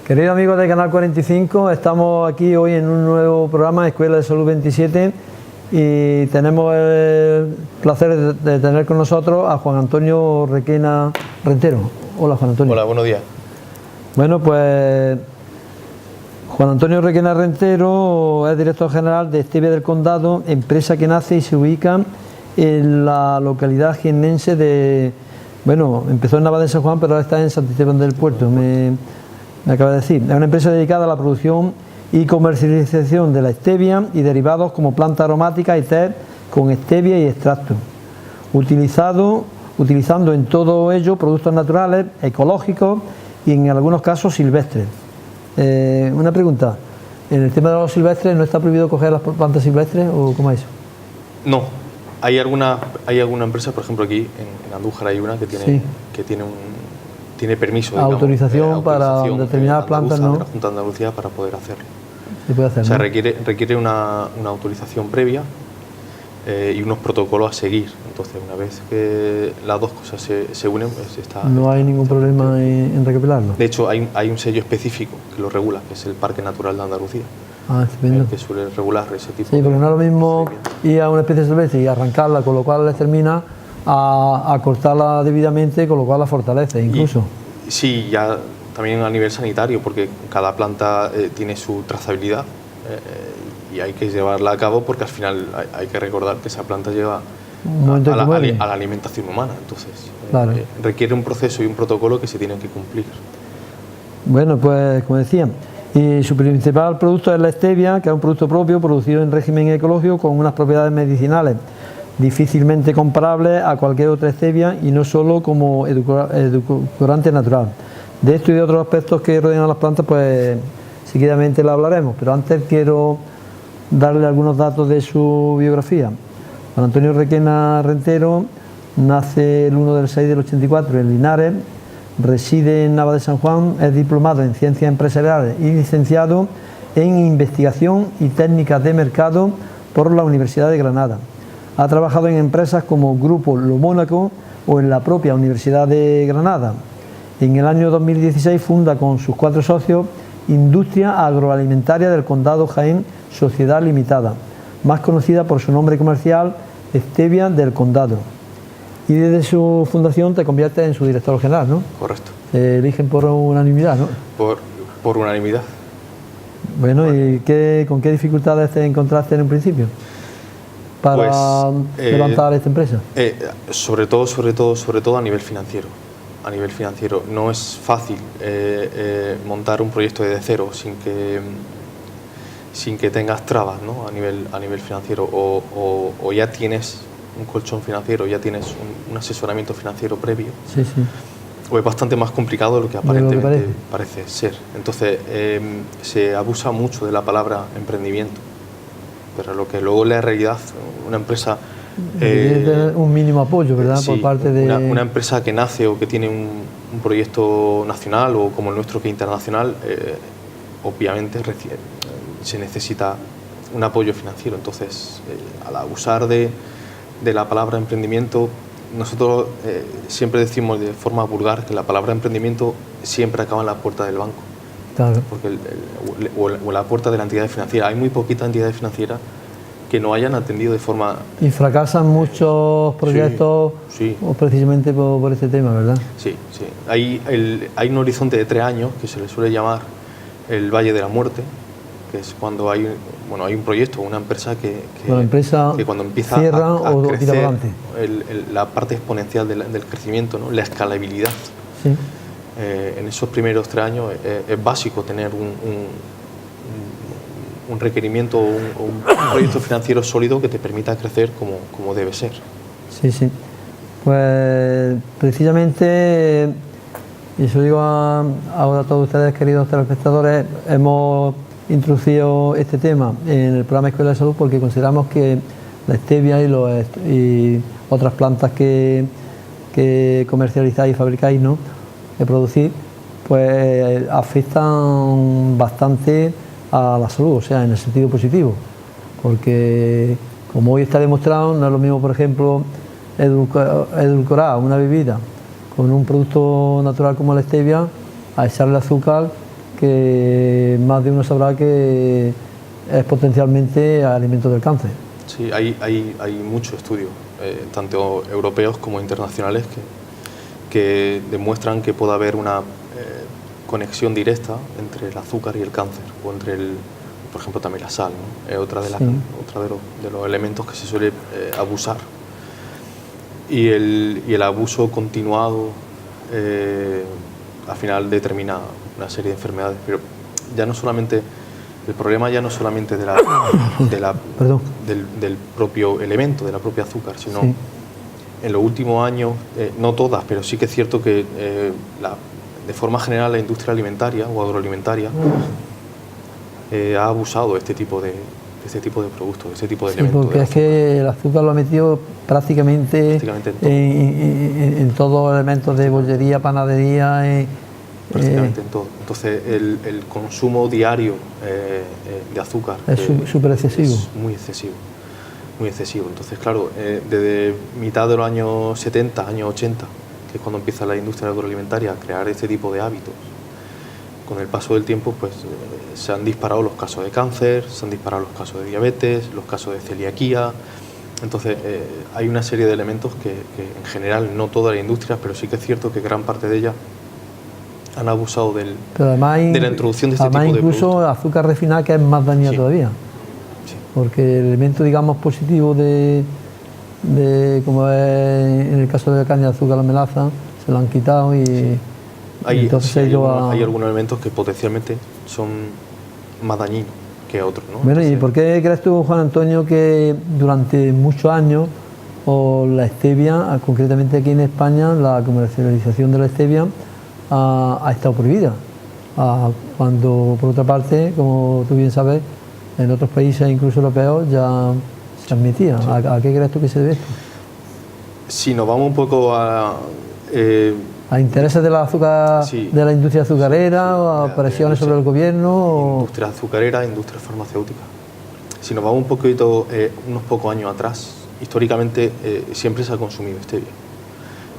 Queridos amigos de Canal 45, estamos aquí hoy en un nuevo programa, Escuela de Salud 27, y tenemos el placer de tener con nosotros a Juan Antonio Requena Rentero. Hola, Juan Antonio. Hola, buenos días. Bueno, pues Juan Antonio Requena Rentero es director general de Stevia del Condado, empresa que nace y se ubica en la localidad jiennense de... Bueno, empezó en Nava de San Juan, pero ahora está en Santisteban del Puerto, me acaba de decir. Es una empresa dedicada a la producción y comercialización de la stevia y derivados como planta aromática y té con stevia y extracto, utilizando en todo ello productos naturales, ecológicos y en algunos casos silvestres. Una pregunta, ¿en el tema de los silvestres no está prohibido coger las plantas silvestres o cómo es eso? No, hay alguna empresa, por ejemplo aquí en Andújar hay una que tiene, sí, tiene permiso, digamos, autorización para determinadas plantas, ¿no? De la Junta de Andalucía para poder hacerlo. Se puede hacer, o sea, ¿no? requiere una autorización previa y unos protocolos a seguir. Entonces, una vez que las dos cosas se unen, pues no hay ningún problema en recopilarlo. De hecho, hay un sello específico que lo regula, que es el Parque Natural de Andalucía. Que suele regular ese tipo de... Sí, porque no es lo mismo ir a una especie silvestre y arrancarla, con lo cual les termina a cortarla debidamente, con lo cual la fortalece incluso. Sí, ya también a nivel sanitario, porque cada planta tiene su trazabilidad y hay que llevarla a cabo porque al final hay que recordar que esa planta lleva a la alimentación humana, entonces claro, requiere un proceso y un protocolo que se tienen que cumplir. Bueno, pues como decía, y su principal producto es la stevia, que es un producto propio producido en régimen ecológico con unas propiedades medicinales difícilmente comparables a cualquier otra stevia y no solo como edulcorante natural. De esto y de otros aspectos que rodean a las plantas, pues seguidamente lo hablaremos, pero antes quiero darle algunos datos de su biografía. Juan Antonio Requena Rentero nace el 1 del 6 del 84 en Linares, reside en Nava de San Juan, es diplomado en Ciencias Empresariales y licenciado en Investigación y Técnicas de Mercado por la Universidad de Granada. Ha trabajado en empresas como Grupo Lo Mónaco o en la propia Universidad de Granada. En el año 2016 funda con sus 4 socios Industria Agroalimentaria del Condado Jaén Sociedad Limitada, más conocida por su nombre comercial Stevia del Condado. Y desde su fundación te conviertes en su director general, ¿no? Correcto. Te eligen por unanimidad, ¿no? Por unanimidad. Bueno, ¿y con qué dificultades te encontraste en un principio para levantar esta empresa? Sobre todo a nivel financiero. A nivel financiero no es fácil montar un proyecto desde cero sin que tengas trabas, ¿no? a nivel financiero o ya tienes un colchón financiero, ya tienes un asesoramiento financiero previo, sí, sí, o es bastante más complicado de lo que aparentemente parece ser. Entonces se abusa mucho de la palabra emprendimiento, pero lo que luego la realidad, una empresa... un mínimo apoyo, ¿verdad? Sí, por parte de... una empresa que nace o que tiene un proyecto nacional o como el nuestro que es internacional, obviamente se necesita un apoyo financiero. Entonces, al abusar de la palabra emprendimiento, nosotros siempre decimos de forma vulgar que la palabra emprendimiento siempre acaba en la puerta del banco. Claro. Porque o la puerta de la entidad financiera. Hay muy poquitas entidades financieras que no hayan atendido de forma... Y fracasan muchos proyectos, sí. Precisamente por este tema, ¿verdad? Sí, sí. Hay un horizonte de 3 años que se le suele llamar el Valle de la Muerte, que es cuando hay un proyecto, una empresa que cuando empieza a crecer, la parte exponencial del crecimiento, ¿no? La escalabilidad. Sí. En esos primeros 3 años es básico tener un requerimiento o un proyecto financiero sólido que te permita crecer como debe ser. Sí, sí. Pues precisamente, y eso digo ahora a todos ustedes, queridos telespectadores, hemos introducido este tema en el programa Escuela de Salud porque consideramos que la stevia y otras plantas que comercializáis y fabricáis, ¿no?, de producir, pues afectan bastante a la salud, o sea, en el sentido positivo, porque como hoy está demostrado, no es lo mismo, por ejemplo, edulcorar una bebida con un producto natural como la stevia a echarle azúcar que más de uno sabrá que es potencialmente alimento del cáncer. Sí, hay muchos estudios, tanto europeos como internacionales, que demuestran que puede haber una conexión directa entre el azúcar y el cáncer, o entre por ejemplo, también la sal, ¿no? Es otra de los elementos que se suele abusar. Y el abuso continuado al final determina una serie de enfermedades, pero ya no solamente el problema ya no solamente del propio elemento, de la propia azúcar, sino en los últimos años, no todas, pero sí que es cierto que de forma general la industria alimentaria o agroalimentaria ha abusado de este tipo de productos, de este tipo de elementos. Porque es que el azúcar lo ha metido prácticamente en todos los elementos de bollería, panadería. Prácticamente en todo. Entonces el consumo diario de azúcar es súper excesivo. Es muy excesivo. Muy excesivo. Entonces, claro, desde mitad de los años 70, años 80, que es cuando empieza la industria agroalimentaria a crear este tipo de hábitos, con el paso del tiempo pues se han disparado los casos de cáncer, se han disparado los casos de diabetes, los casos de celiaquía. Entonces hay una serie de elementos que en general, no toda la industria, pero sí que es cierto que gran parte de ella han abusado de la introducción de este tipo de productos. Incluso el azúcar refinada, que es más dañina todavía. Sí. Porque el elemento, digamos, positivo como es en el caso de la caña de azúcar, la melaza, se lo han quitado y entonces hay algunos elementos que potencialmente son más dañinos que otros, ¿no? Bueno, ¿y por qué crees tú, Juan Antonio, que durante muchos años la stevia, concretamente aquí en España, la comercialización de la stevia ha estado prohibida? Cuando, por otra parte, como tú bien sabes, en otros países, incluso europeos, ya se admitía. Sí. ¿A qué crees tú que se debe esto? Si nos vamos un poco a intereses de la azúcar, de la industria azucarera, o a presiones sobre el gobierno. Industria azucarera, industria farmacéutica. Si nos vamos un poquito, unos pocos años atrás, históricamente siempre se ha consumido stevia.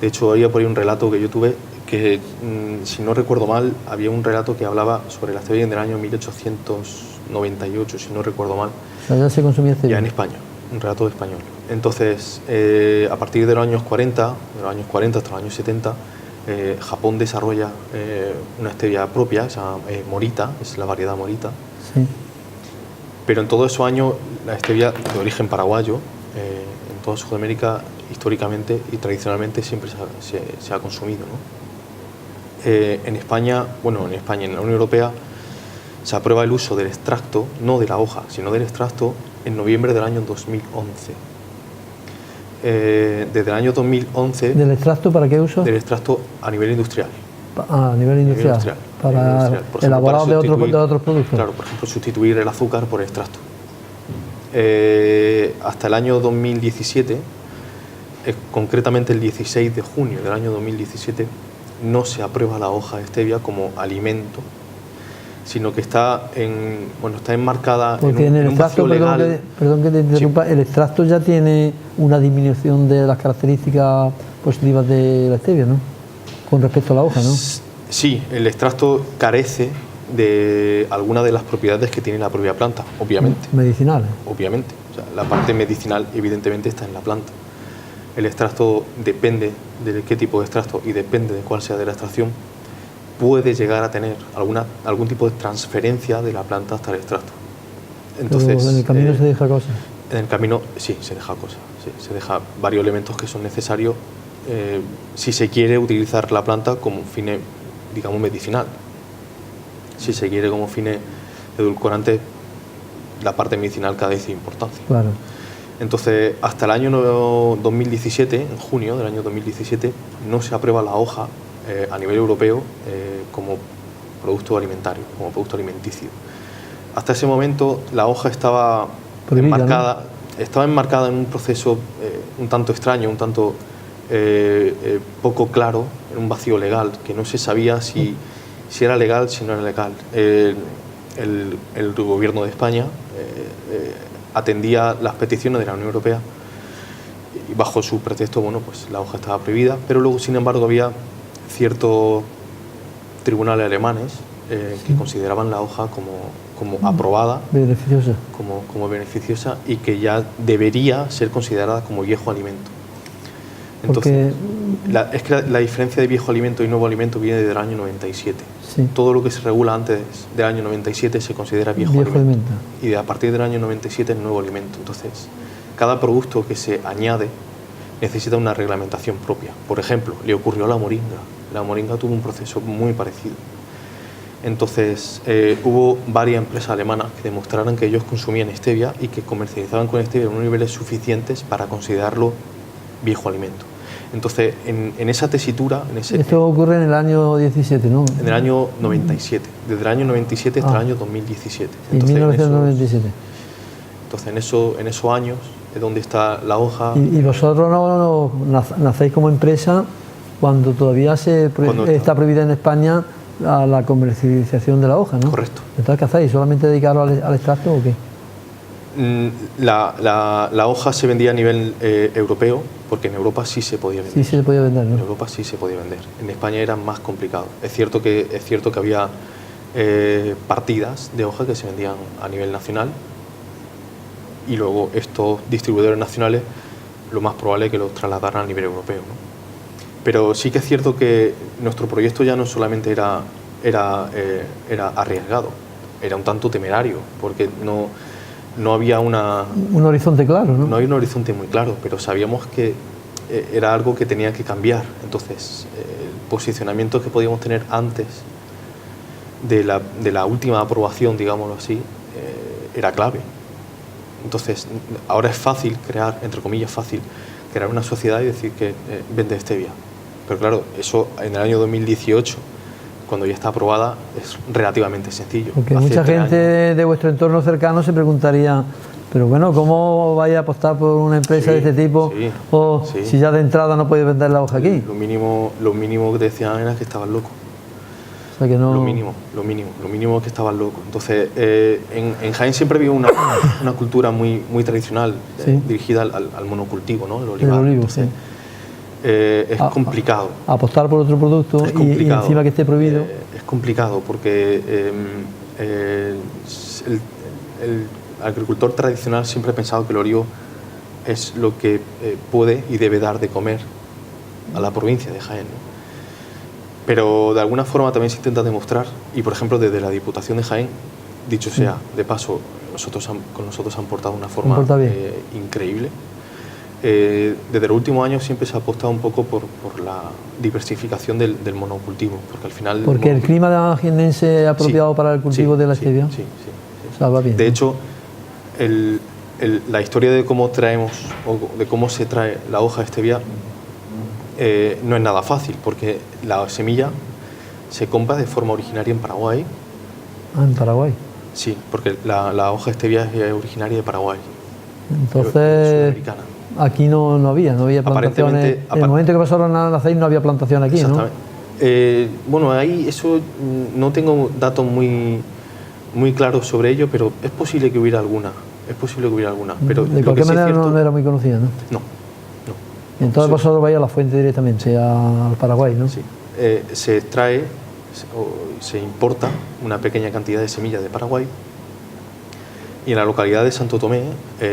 De hecho, había por ahí un relato que yo tuve que, si no recuerdo mal, había un relato que hablaba sobre la stevia del año 1898, si no recuerdo mal. O sea, ya se consumía stevia. Ya en España, un relato español. Entonces, a partir de los años 40 hasta los años 70, Japón desarrolla una stevia propia, se llama Morita, es la variedad Morita. Sí. Pero en todos esos años, la stevia de origen paraguayo, en toda Sudamérica, históricamente y tradicionalmente siempre se ha consumido, ¿no? En España, en la Unión Europea, se aprueba el uso del extracto, no de la hoja, sino del extracto, en noviembre del año 2011. Desde el año 2011... ¿Del extracto para qué uso? Del extracto a nivel industrial. A nivel industrial. Para elaborar de otros productos. Claro, por ejemplo, sustituir el azúcar por el extracto. Hasta el año 2017, concretamente el 16 de junio del año 2017, no se aprueba la hoja de stevia como alimento, sino que está enmarcada en el extracto, perdón que te interrumpa, el extracto ya tiene una disminución de las características positivas de la stevia, ¿no? Con respecto a la hoja, ¿no? Sí, el extracto carece de algunas de las propiedades que tiene la propia planta, obviamente. Medicinales. Obviamente. O sea, la parte medicinal evidentemente está en la planta. El extracto depende de qué tipo de extracto y depende de cuál sea de la extracción, puede llegar a tener algún tipo de transferencia de la planta hasta el extracto. Entonces, pero en el camino se deja cosas. En el camino sí, se deja cosas. Sí, se deja varios elementos que son necesarios si se quiere utilizar la planta como fines, digamos, medicinal. Si se quiere como fines edulcorantes, la parte medicinal cada vez tiene importancia. Claro. Entonces, hasta el año 2017, en junio del año 2017, no se aprueba la hoja a nivel europeo como producto alimentario, como producto alimenticio. Hasta ese momento la hoja estaba enmarcada, ¿no? Estaba enmarcada en un proceso un tanto extraño, un tanto poco claro, en un vacío legal, que no se sabía si era legal, si no era legal. El gobierno de España atendía las peticiones de la Unión Europea y bajo su pretexto, pues la hoja estaba prohibida, pero luego, sin embargo, había ciertos tribunales alemanes que consideraban la hoja como aprobada, beneficiosa, como beneficiosa y que ya debería ser considerada como viejo alimento. Entonces, es que la diferencia de viejo alimento y nuevo alimento viene del año 97. Sí. Todo lo que se regula antes del año 97 se considera viejo alimento. Y a partir del año 97 es nuevo alimento. Entonces, cada producto que se añade necesita una reglamentación propia. Por ejemplo, le ocurrió a la moringa. La moringa tuvo un proceso muy parecido. Entonces, hubo varias empresas alemanas que demostraron que ellos consumían stevia y que comercializaban con stevia en unos niveles suficientes para considerarlo viejo alimento. Entonces, en esa tesitura... Esto ocurre en el año 17, ¿no? En el año 97. Desde el año 97 hasta el año 2017. Entonces, 1997. Entonces, en esos años es donde está la hoja... ¿Y vosotros no nacéis como empresa cuando todavía está prohibida en España la comercialización de la hoja, ¿no? Correcto. Entonces, ¿qué hacéis? ¿Solamente dedicaros al extracto o qué? La hoja se vendía a nivel europeo, porque en Europa sí se podía vender. Sí se podía vender, ¿no? En Europa sí se podía vender. En España era más complicado. Es cierto que había partidas de hoja que se vendían a nivel nacional y luego estos distribuidores nacionales lo más probable es que los trasladaran a nivel europeo, ¿no? Pero sí que es cierto que nuestro proyecto ya no solamente era arriesgado, era un tanto temerario, porque no había un horizonte claro, ¿no? No había un horizonte muy claro, pero sabíamos que era algo que tenía que cambiar. Entonces, el posicionamiento que podíamos tener antes de la última aprobación, digámoslo así, era clave. Entonces, ahora es fácil crear, entre comillas fácil, crear una sociedad y decir que vende stevia. Pero claro, eso en el año 2018, cuando ya está aprobada, es relativamente sencillo. Porque mucha gente de vuestro entorno cercano se preguntaría, pero bueno, ¿cómo vais a apostar por una empresa de este tipo? Si ya de entrada no podéis vender la hoja aquí. Lo mínimo que decían era que estabas loco. O sea que no... Lo mínimo que estabas loco. Entonces, en Jaén siempre había una cultura muy tradicional, dirigida al monocultivo, ¿no? El olivar. Entonces, es complicado. Apostar por otro producto y encima que esté prohibido. Es complicado porque el agricultor tradicional siempre ha pensado que el olivo es lo que puede y debe dar de comer a la provincia de Jaén, ¿no? Pero de alguna forma también se intenta demostrar, y por ejemplo desde la Diputación de Jaén, dicho sea de paso, con nosotros han portado una forma increíble. Desde los últimos años siempre se ha apostado un poco por la diversificación del monocultivo, porque al final... Porque el clima jiennense es apropiado para el cultivo de la stevia. Sí. O sea, va bien. De hecho, la historia de cómo traemos o de cómo se trae la hoja de stevia no es nada fácil, porque la semilla se compra de forma originaria en Paraguay. Ah, en Paraguay. Sí, porque la hoja de stevia es originaria de Paraguay. Entonces, aquí no había plantaciones. En el momento que pasaron a nacer no había plantación aquí, ¿no? Bueno, ahí eso no tengo datos muy claros sobre ello, pero es posible que hubiera alguna. Pero de cualquier manera no era muy conocida, ¿no? No. Y entonces vosotros vais a la fuente directamente, al Paraguay, ¿no? Sí. Se extrae o se importa una pequeña cantidad de semillas de Paraguay y en la localidad de Santo Tomé,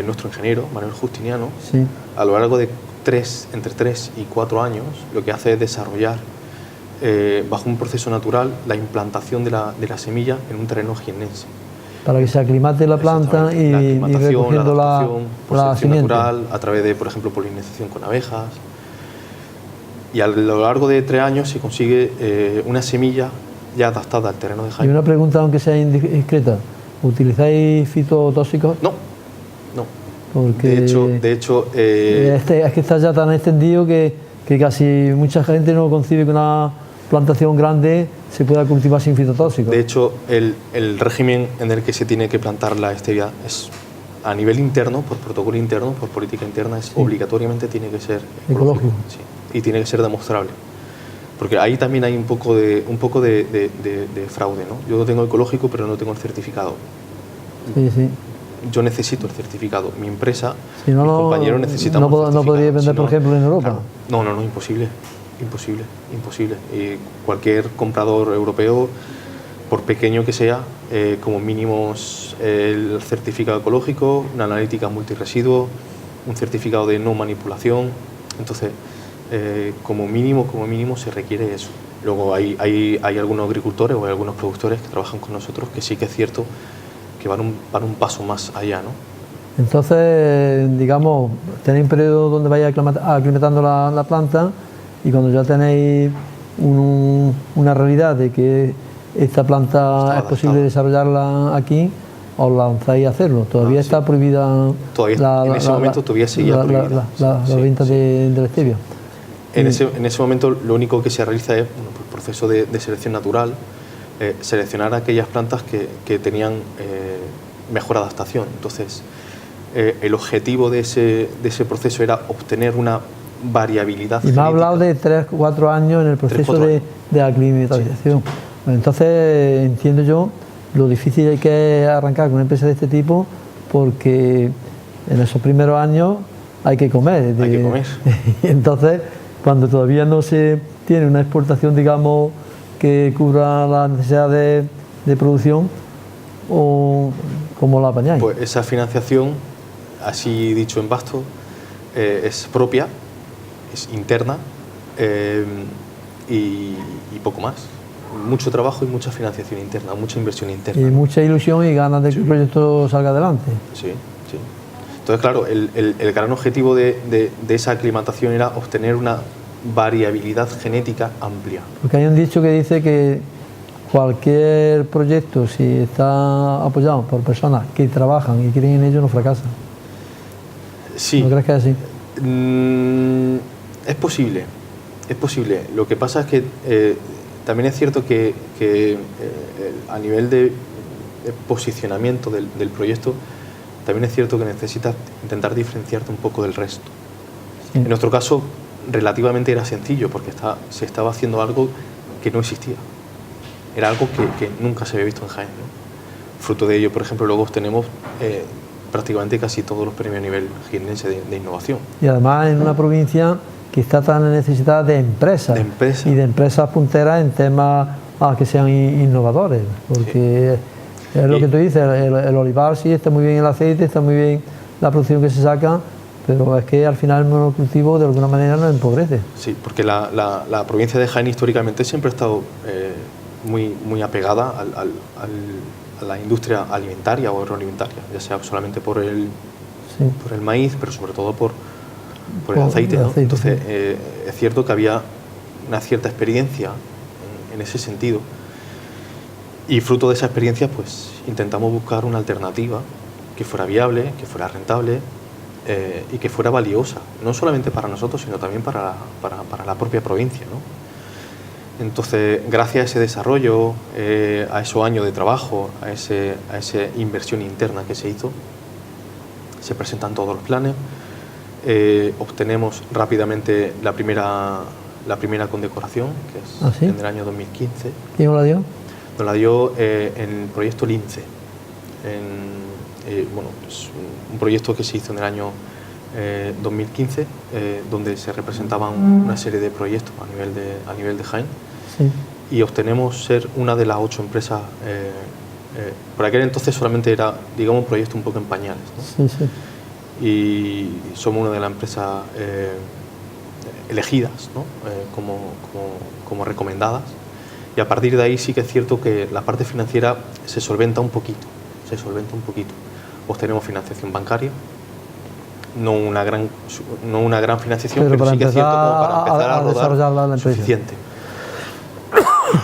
nuestro ingeniero, Manuel Justiniano, a lo largo de entre 3 y 4 años, lo que hace es desarrollar bajo un proceso natural la implantación de la semilla en un terreno jiennense. Para que se aclimate la planta y recogiendo la simiente natural a través de, por ejemplo, polinización con abejas. Y a lo largo de 3 años se consigue una semilla ya adaptada al terreno de Jaén. Y una pregunta, aunque sea indiscreta, ¿utilizáis fitotóxicos? No. Porque de hecho es que está ya tan extendido que casi mucha gente no concibe que una plantación grande se pueda cultivar sin fitotóxicos. De hecho, el régimen en el que se tiene que plantar la stevia es a nivel interno, por protocolo interno, por política interna, obligatoriamente tiene que ser ecológico. Sí, y tiene que ser demostrable. Porque ahí también hay un poco de fraude, ¿no? Yo no tengo ecológico, pero no tengo el certificado. Sí. Yo necesito el certificado. Mi empresa, mi compañero necesitamos el certificado. ¿No podría vender, por ejemplo, en Europa? Claro. No, imposible. Y cualquier comprador europeo por pequeño que sea, como mínimo el certificado ecológico, una analítica multiresiduos, un certificado de no manipulación. Entonces, como mínimo se requiere eso. Luego hay algunos agricultores o hay algunos productores que trabajan con nosotros que sí que es cierto que van un paso más allá, ¿no? Entonces, digamos, tenéis un periodo donde vais aclimatando la planta, y cuando ya tenéis una realidad de que esta planta es posible desarrollarla aquí, os lanzáis a hacerlo. Todavía está prohibida. Todavía, en ese momento todavía seguía prohibida. La venta del stevia. En ese momento lo único que se realiza es el proceso de selección natural, seleccionar aquellas plantas que tenían mejor adaptación. Entonces, el objetivo de ese proceso era obtener una variabilidad genética. Y me ha hablado de 3 o 4 años en el proceso de aclimatización. Sí. Bueno, entonces entiendo yo lo difícil que es arrancar con una empresa de este tipo, porque en esos primeros años hay que comer. Hay que comer. Entonces, cuando todavía no se tiene una exportación, digamos, que cubra las necesidades de producción, o ¿cómo la apañáis? Pues esa financiación, así dicho en basto, es propia, es interna y poco más. Mucho trabajo y mucha financiación interna, mucha inversión interna. Y mucha ilusión y ganas de que el proyecto salga adelante. Sí, sí. Entonces, claro, el gran objetivo de esa aclimatación era obtener una variabilidad genética amplia. Porque hay un dicho que dice que cualquier proyecto, si está apoyado por personas que trabajan y creen en ello, no fracasa. Sí. ¿No crees que es así? Es posible, es posible. Lo que pasa es que también es cierto que a nivel de posicionamiento del proyecto, también es cierto que necesitas intentar diferenciarte un poco del resto. Sí. En nuestro caso, relativamente era sencillo, porque se estaba haciendo algo que no existía. Era algo que nunca se había visto en Jaén, ¿no? Fruto de ello, por ejemplo, luego obtenemos prácticamente casi todos los premios a nivel jiennense de innovación. Y además en una provincia que está tan necesitada de empresas. Y de empresas punteras en temas que sean innovadores, porque sí. Es lo que tú dices, el olivar sí está muy bien el aceite, está muy bien la producción que se saca, pero es que al final el monocultivo de alguna manera nos empobrece. Sí, porque la provincia de Jaén históricamente siempre ha estado muy apegada a la industria alimentaria o agroalimentaria, ya sea solamente por el maíz, pero sobre todo por el aceite, ¿no? Entonces, es cierto que había una cierta experiencia en ese sentido, y fruto de esa experiencia pues intentamos buscar una alternativa que fuera viable, que fuera rentable y que fuera valiosa, no solamente para nosotros, sino también para la propia provincia, ¿no? Entonces, gracias a ese desarrollo, a esos años de trabajo, a esa inversión interna que se hizo, se presentan todos los planes. Obtenemos rápidamente la primera condecoración, que es en el año 2015. ¿Quién nos la dio? Nos la dio en el proyecto LINCE. Bueno, es un proyecto que se hizo en el año 2015, donde se representaban una serie de proyectos a nivel de Jaén. Sí. Y obtenemos ser una de las 8 empresas. Por aquel entonces solamente era, digamos, un proyecto un poco en pañales, ¿no? Sí, sí. Y somos una de las empresas elegidas, ¿no? como recomendadas, y a partir de ahí sí que es cierto que la parte financiera se solventa un poquito. Obtenemos financiación bancaria, no una gran financiación, pero sí que es cierto como para empezar a rodar suficiente.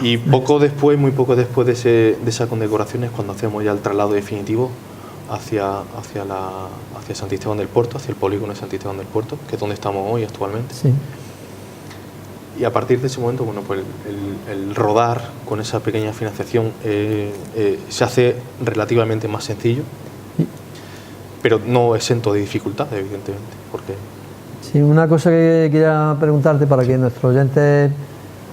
Y muy poco después de esa condecoración es cuando hacemos ya el traslado definitivo hacia Santisteban del Puerto, hacia el polígono de Santisteban del Puerto, que es donde estamos hoy actualmente. Sí. Y a partir de ese momento, bueno, pues el rodar con esa pequeña financiación se hace relativamente más sencillo, pero no exento de dificultades, evidentemente. Porque... Sí, una cosa que quería preguntarte para que nuestros oyentes,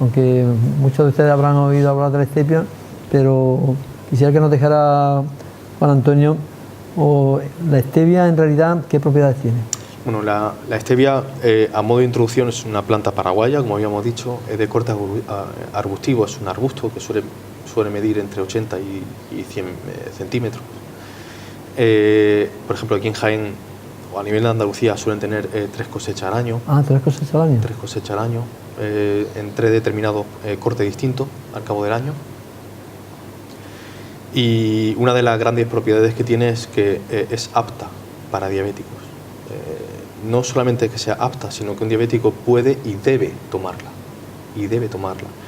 aunque muchos de ustedes habrán oído hablar de la stevia, pero quisiera que nos dejara Juan Antonio, o la stevia en realidad, ¿qué propiedades tiene? Bueno, la stevia, a modo de introducción, es una planta paraguaya, como habíamos dicho, es de corte arbustivo, es un arbusto que suele suele medir entre 80 y 100 centímetros. Por ejemplo, aquí en Jaén o a nivel de Andalucía suelen tener 3 cosechas al año. Ah, 3 cosechas al año. 3 cosechas al año, en 3 determinados cortes distintos al cabo del año. Y una de las grandes propiedades que tiene es que es apta para diabéticos. No solamente que sea apta, sino que un diabético puede y debe tomarla.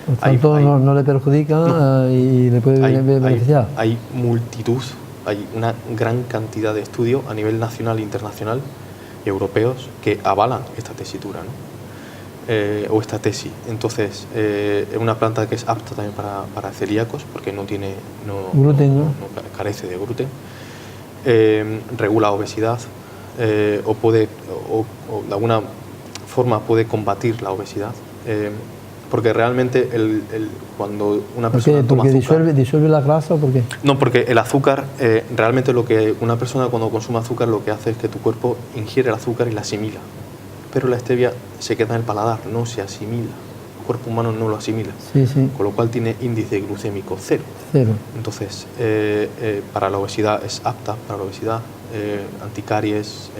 Por tanto, no le perjudica, no, y le puede beneficiar. Hay multitud, hay una gran cantidad de estudios a nivel nacional, internacional y europeos que avalan esta tesitura, ¿no? O esta tesis. Entonces, es una planta que es apta también para celíacos porque no tiene gluten, no carece de gluten. Regula obesidad, o de alguna forma puede combatir la obesidad, porque realmente cuando una persona toma azúcar... ¿Disuelve la grasa o por qué? No, porque el azúcar, realmente lo que una persona cuando consume azúcar lo que hace es que tu cuerpo ingiere el azúcar y la asimila, pero la stevia se queda en el paladar, no se asimila. El cuerpo humano no lo asimila, con lo cual tiene índice glucémico cero. Entonces, para la obesidad es apta, para la obesidad, anticaries,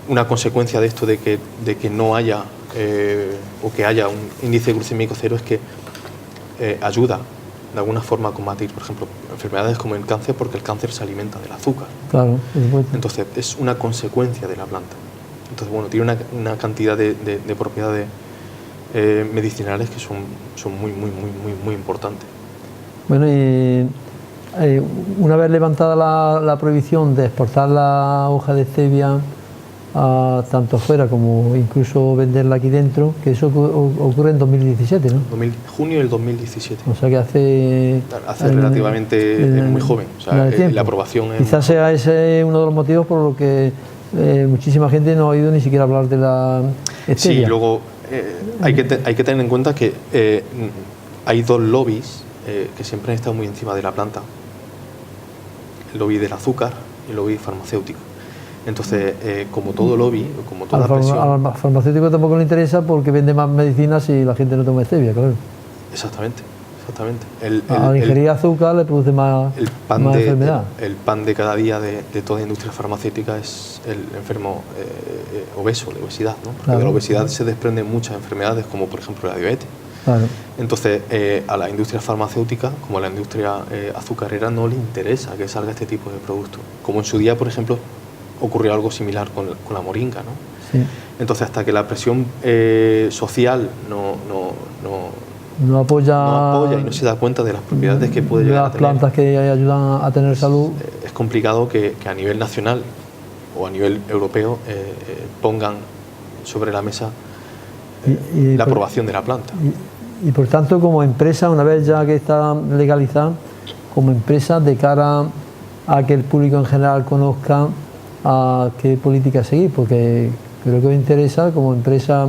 una consecuencia de esto de que no haya o que haya un índice glucémico cero es que ayuda de alguna forma a combatir, por ejemplo, enfermedades como el cáncer, porque el cáncer se alimenta del azúcar. Claro, entonces es una consecuencia de la planta. Entonces, bueno, tiene una cantidad de propiedades medicinales que son muy importantes. Bueno, y una vez levantada la prohibición de exportar la hoja de stevia tanto fuera como incluso venderla aquí dentro, que eso ocurre en 2017, ¿no? Junio del 2017. O sea que hace relativamente muy joven, o sea, la aprobación es... Quizás sea ese uno de los motivos por los que muchísima gente no ha oído ni siquiera hablar de la stevia. Sí, luego hay que tener en cuenta que hay 2 lobbies que siempre han estado muy encima de la planta: el lobby del azúcar y el lobby farmacéutico. Entonces, como todo lobby, como toda presión... Al farmacéutico tampoco le interesa porque vende más medicinas si la gente no toma stevia, claro. Exactamente. Al ingerir azúcar le produce más enfermedad. El pan de cada día de toda industria farmacéutica es el enfermo obeso, de obesidad, ¿no? Porque de la obesidad se desprenden muchas enfermedades, como por ejemplo la diabetes. Claro. Entonces, a la industria farmacéutica, como a la industria azucarera, no le interesa que salga este tipo de productos. Como en su día, por ejemplo, ocurrió algo similar con la moringa, ¿no? Sí. Entonces, hasta que la presión social no apoya y no se da cuenta de las propiedades que puede llegar a tener, las plantas que ayudan a tener salud, es complicado que a nivel nacional o a nivel europeo pongan sobre la mesa la aprobación de la planta. Y por tanto, como empresa, una vez ya que está legalizada, como empresa, de cara a que el público en general conozca a qué política seguir, porque creo que me interesa como empresa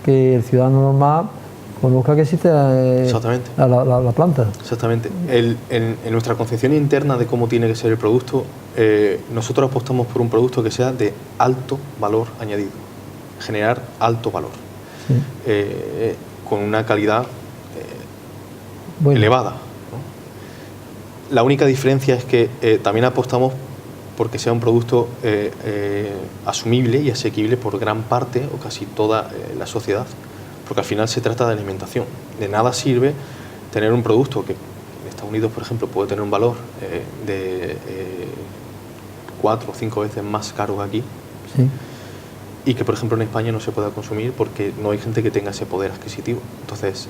que el ciudadano normal conozca que existe la planta. Exactamente. En nuestra concepción interna de cómo tiene que ser el producto, nosotros apostamos por un producto que sea de alto valor añadido, generar alto valor, con una calidad elevada, ¿no? La única diferencia es que también apostamos porque sea un producto asumible y asequible por gran parte o casi toda la sociedad, porque al final se trata de alimentación. De nada sirve tener un producto que en Estados Unidos, por ejemplo, puede tener un valor de 4 o 5 veces más caro que aquí, y que, por ejemplo, en España no se pueda consumir porque no hay gente que tenga ese poder adquisitivo. Entonces,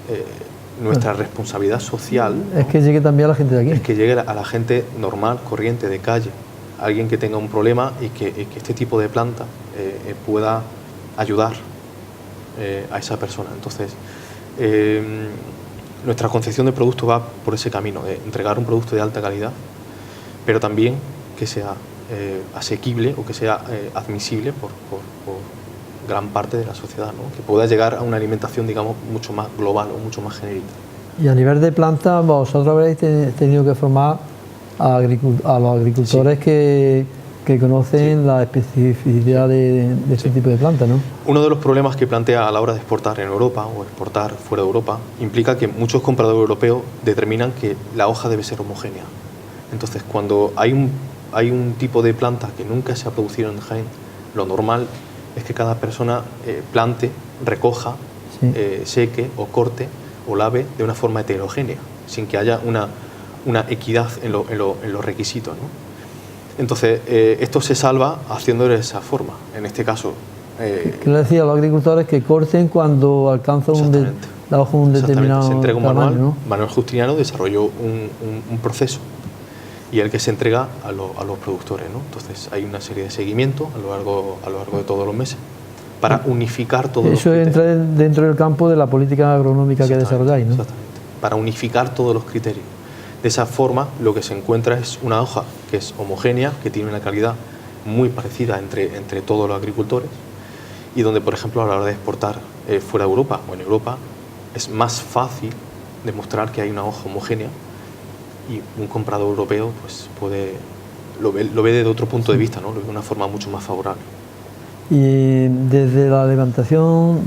nuestra responsabilidad social es que llegue también a la gente de aquí. Es que llegue a la gente normal, corriente, de calle, alguien que tenga un problema y que este tipo de planta pueda ayudar a esa persona. Entonces, nuestra concepción de producto va por ese camino, de entregar un producto de alta calidad, pero también que sea asequible o que sea admisible por gran parte de la sociedad, ¿no? Que pueda llegar a una alimentación, digamos, mucho más global o mucho más genérica. Y a nivel de planta, vosotros habréis tenido que formar a los agricultores que que conocen la especificidad de este tipo de planta, ¿no? Uno de los problemas que plantea a la hora de exportar en Europa o exportar fuera de Europa implica que muchos compradores europeos determinan que la hoja debe ser homogénea. Entonces, cuando hay un tipo de planta que nunca se ha producido en Jaén, lo normal es que cada persona plante, recoja, seque o corte o lave de una forma heterogénea, sin que haya una equidad en los requisitos, ¿no? Entonces, esto se salva haciéndolo de esa forma. En este caso... ¿Qué le decía a los agricultores? Que corten cuando alcanzan la hoja un determinado se entrega un tamaño, manual, ¿no? Manuel Justiniano desarrolló un proceso y el que se entrega a los productores, ¿no? Entonces, hay una serie de seguimientos a lo largo de todos los meses para unificar todos los criterios. Eso entra dentro del campo de la política agronómica que desarrolláis, ¿no? Exactamente, para unificar todos los criterios. De esa forma, lo que se encuentra es una hoja que es homogénea, que tiene una calidad muy parecida entre todos los agricultores y donde, por ejemplo, a la hora de exportar fuera de Europa o en Europa, es más fácil demostrar que hay una hoja homogénea y un comprador europeo pues lo ve desde otro punto de vista, ¿no? Lo ve de una forma mucho más favorable. Y desde la levantación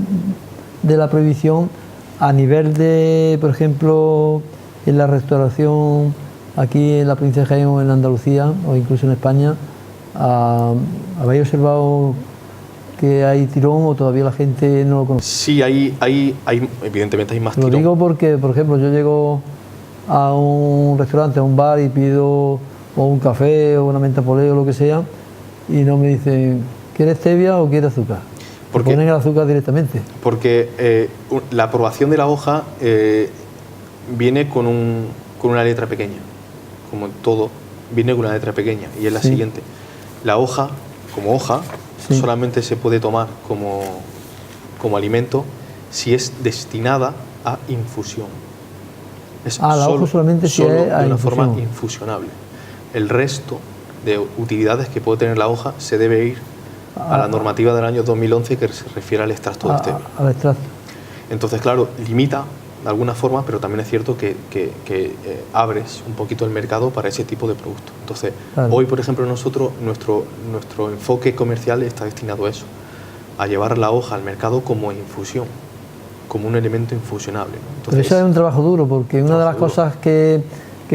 de la prohibición, a nivel de, por ejemplo, en la restauración aquí en la provincia de Jaén o en Andalucía o incluso en España, ¿habéis observado que hay tirón o todavía la gente no lo conoce? Sí, evidentemente hay más tirón. Lo digo porque, por ejemplo, yo llego a un restaurante, a un bar y pido o un café o una menta poleo o lo que sea y no me dicen, ¿quieres stevia o quieres azúcar? Porque ponen el azúcar directamente. Porque la aprobación de la hoja viene con una letra pequeña, como todo, viene con una letra pequeña y es la siguiente. La hoja, como hoja, solamente se puede tomar como alimento si es destinada a infusión. Es la hoja solamente si es de una forma infusionable. El resto de utilidades que puede tener la hoja se debe ir a la normativa del año 2011 que se refiere al extracto de stevia. Al extracto. Entonces, claro, limita de alguna forma, pero también es cierto que abres un poquito el mercado para ese tipo de productos. Entonces, hoy, por ejemplo, nosotros, nuestro enfoque comercial está destinado a eso, a llevar la hoja al mercado como infusión, como un elemento infusionable, ¿no? Entonces, pero eso es un trabajo duro, porque una de las cosas que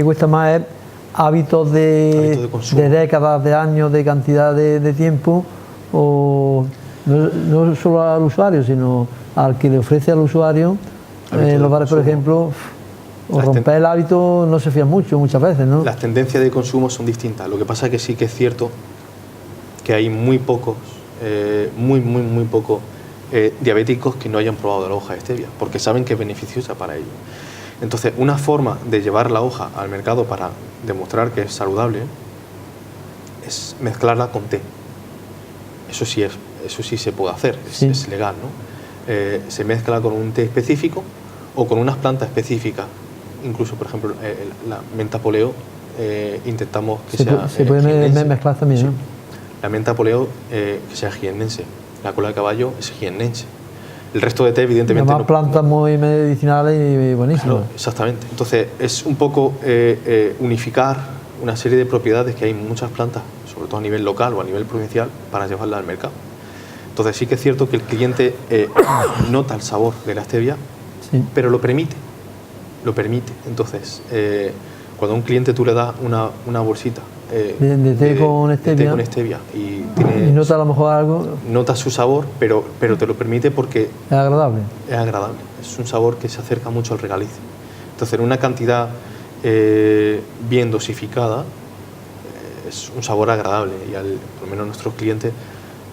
cuesta más es hábitos de décadas, de años, de cantidad de tiempo, o no solo al usuario, sino al que le ofrece al usuario. Los bares, por ejemplo, o romper el hábito no se fían muchas veces, ¿no? Las tendencias de consumo son distintas. Lo que pasa es que sí que es cierto que hay muy pocos, muy pocos diabéticos que no hayan probado la hoja de stevia, porque saben que es beneficiosa para ellos. Entonces, una forma de llevar la hoja al mercado para demostrar que es saludable es mezclarla con té. Eso sí se puede hacer, es legal, ¿no? Se mezcla con un té específico o con unas plantas específicas. Incluso, por ejemplo, la menta poleo, intentamos que sea se puede mezclar también, sí, ¿no? La menta poleo que sea jiennense, la cola de caballo es jiennense. El resto de té, evidentemente... Además, plantas muy medicinales y buenísimas. Claro, exactamente. Entonces, es un poco unificar una serie de propiedades que hay en muchas plantas, sobre todo a nivel local o a nivel provincial, para llevarla al mercado. Entonces, sí que es cierto que el cliente nota el sabor de la stevia, pero lo permite. Entonces, cuando a un cliente tú le das una bolsita de té con stevia y nota a lo mejor algo, nota su sabor, pero te lo permite porque es agradable. Es un sabor que se acerca mucho al regaliz. Entonces, en una cantidad bien dosificada, es un sabor agradable y por lo menos nuestros clientes,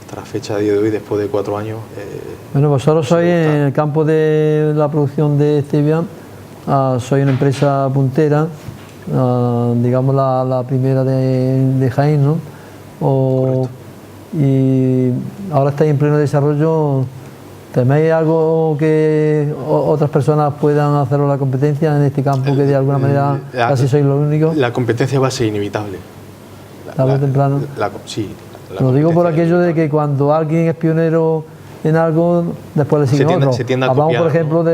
hasta la fecha de hoy, después de 4 años... Bueno, vosotros sois en el campo de la producción de stevia, soy una empresa puntera, digamos la primera de Jaén, ¿no? Y ahora estáis en pleno desarrollo. ¿Teméis algo que otras personas puedan hacer la competencia en este campo, que de alguna manera casi sois los únicos? La competencia va a ser inevitable. Tarde o temprano. Sí. Lo digo por aquello de que cuando alguien es pionero en algo, después le siguen otros. Se tiende a Hablamos, copiar, por ejemplo, ¿no?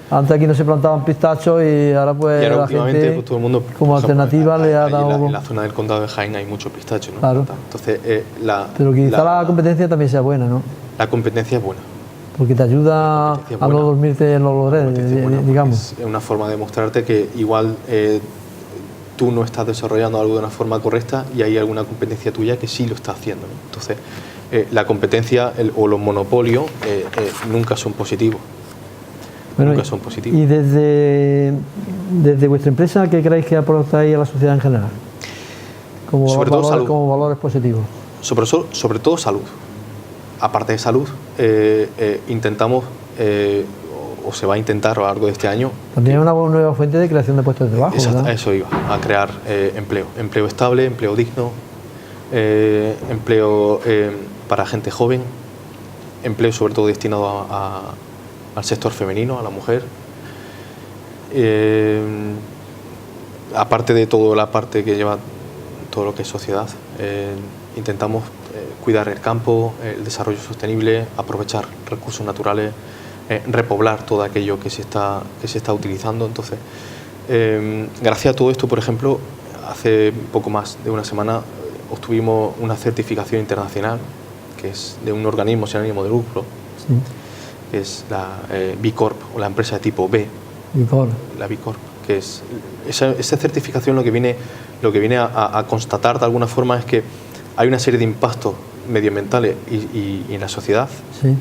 antes aquí no se plantaban pistachos y ahora pues Y ahora la últimamente gente, pues, todo el mundo, como por ejemplo, alternativa le ha allí dado... en la zona del condado de Jaén hay mucho pistacho, ¿no? Claro. Entonces, Pero quizá la competencia también sea buena, ¿no? la competencia es buena. Porque te ayuda a no buena. dormirte en los laureles, digamos. Es una forma de mostrarte que igual tú no estás desarrollando algo de una forma correcta y hay alguna competencia tuya que sí lo está haciendo, ¿no? Entonces, la competencia o los monopolios nunca son positivos. Bueno, nunca son positivos. Y desde vuestra empresa, ¿qué creéis que aportáis a la sociedad en general? Sobre todo salud. Como valores positivos. Sobre todo salud. Aparte de salud, intentamos, o se va a intentar a lo largo de este año... También una nueva fuente de creación de puestos de trabajo, ¿verdad? Eso iba, a crear empleo estable, empleo digno, empleo para gente joven, empleo sobre todo destinado al sector femenino, a la mujer. Aparte de toda la parte que lleva todo lo que es sociedad, intentamos cuidar el campo, el desarrollo sostenible, aprovechar recursos naturales, repoblar todo aquello que se está utilizando. Entonces, gracias a todo esto, por ejemplo, hace poco más de una semana obtuvimos una certificación internacional que es de un organismo sin ánimo de lucro, sí, que es la B Corp, o la empresa de tipo B. La B Corp, que es esa certificación lo que viene a constatar de alguna forma es que hay una serie de impactos medioambientales y en la sociedad, sí,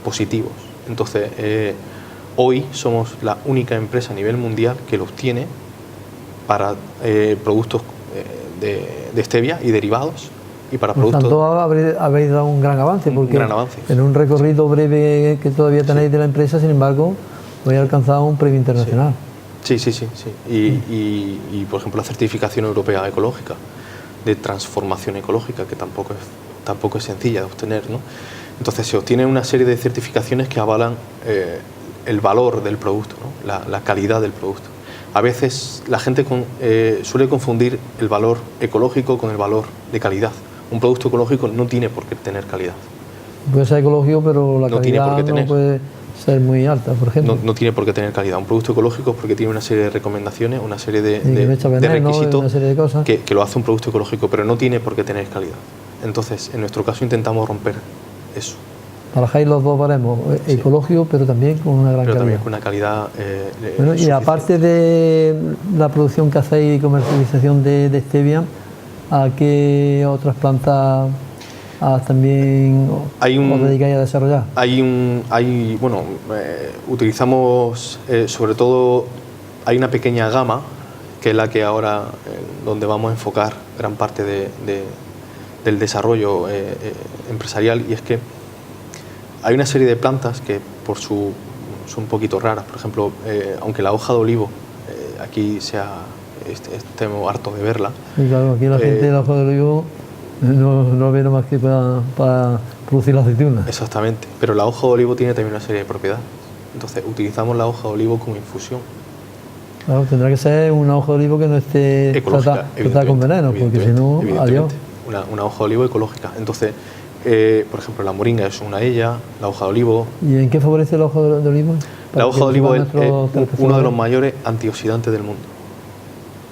positivos. Entonces, hoy somos la única empresa a nivel mundial que lo obtiene para productos de stevia y derivados, y para productos... Por tanto, habéis dado un gran avance, porque un gran avance, en un recorrido breve que todavía tenéis, sí, de la empresa, sin embargo, habéis alcanzado un premio internacional. Sí. Y, por ejemplo, la certificación europea ecológica, de transformación ecológica, que tampoco es sencilla de obtener, ¿no? Entonces se obtiene una serie de certificaciones que avalan el valor del producto, ¿no? la calidad del producto. A veces la gente suele confundir el valor ecológico con el valor de calidad. Un producto ecológico no tiene por qué tener calidad. Puede ser ecológico, pero la calidad no puede ser muy alta, por ejemplo. No tiene por qué tener calidad. Un producto ecológico es porque tiene una serie de recomendaciones, una serie de requisitos, una serie de cosas que lo hace un producto ecológico, pero no tiene por qué tener calidad. Entonces, en nuestro caso intentamos romper eso. Trabajáis los dos baremos, ecológico, pero también con una gran calidad. También con una calidad bueno, y aparte de la producción que hacéis y comercialización de stevia, ¿a qué otras plantas también os dedicáis a desarrollar? Utilizamos sobre todo, hay una pequeña gama que es la que ahora donde vamos a enfocar gran parte del desarrollo empresarial, y es que hay una serie de plantas que son un poquito raras. Por ejemplo, aunque la hoja de olivo aquí estemos hartos de verla. Y claro, aquí la gente de la hoja de olivo no ve nada más que para producir la aceituna. Exactamente, pero la hoja de olivo tiene también una serie de propiedades. Entonces utilizamos la hoja de olivo como infusión. Claro, tendrá que ser una hoja de olivo que no esté tratada con veneno, porque si no, adiós. Una hoja de olivo ecológica. Entonces, por ejemplo, la moringa es una de ellas, la hoja de olivo. ¿Y en qué favorece la hoja de olivo? La hoja de olivo es uno de los mayores antioxidantes del mundo.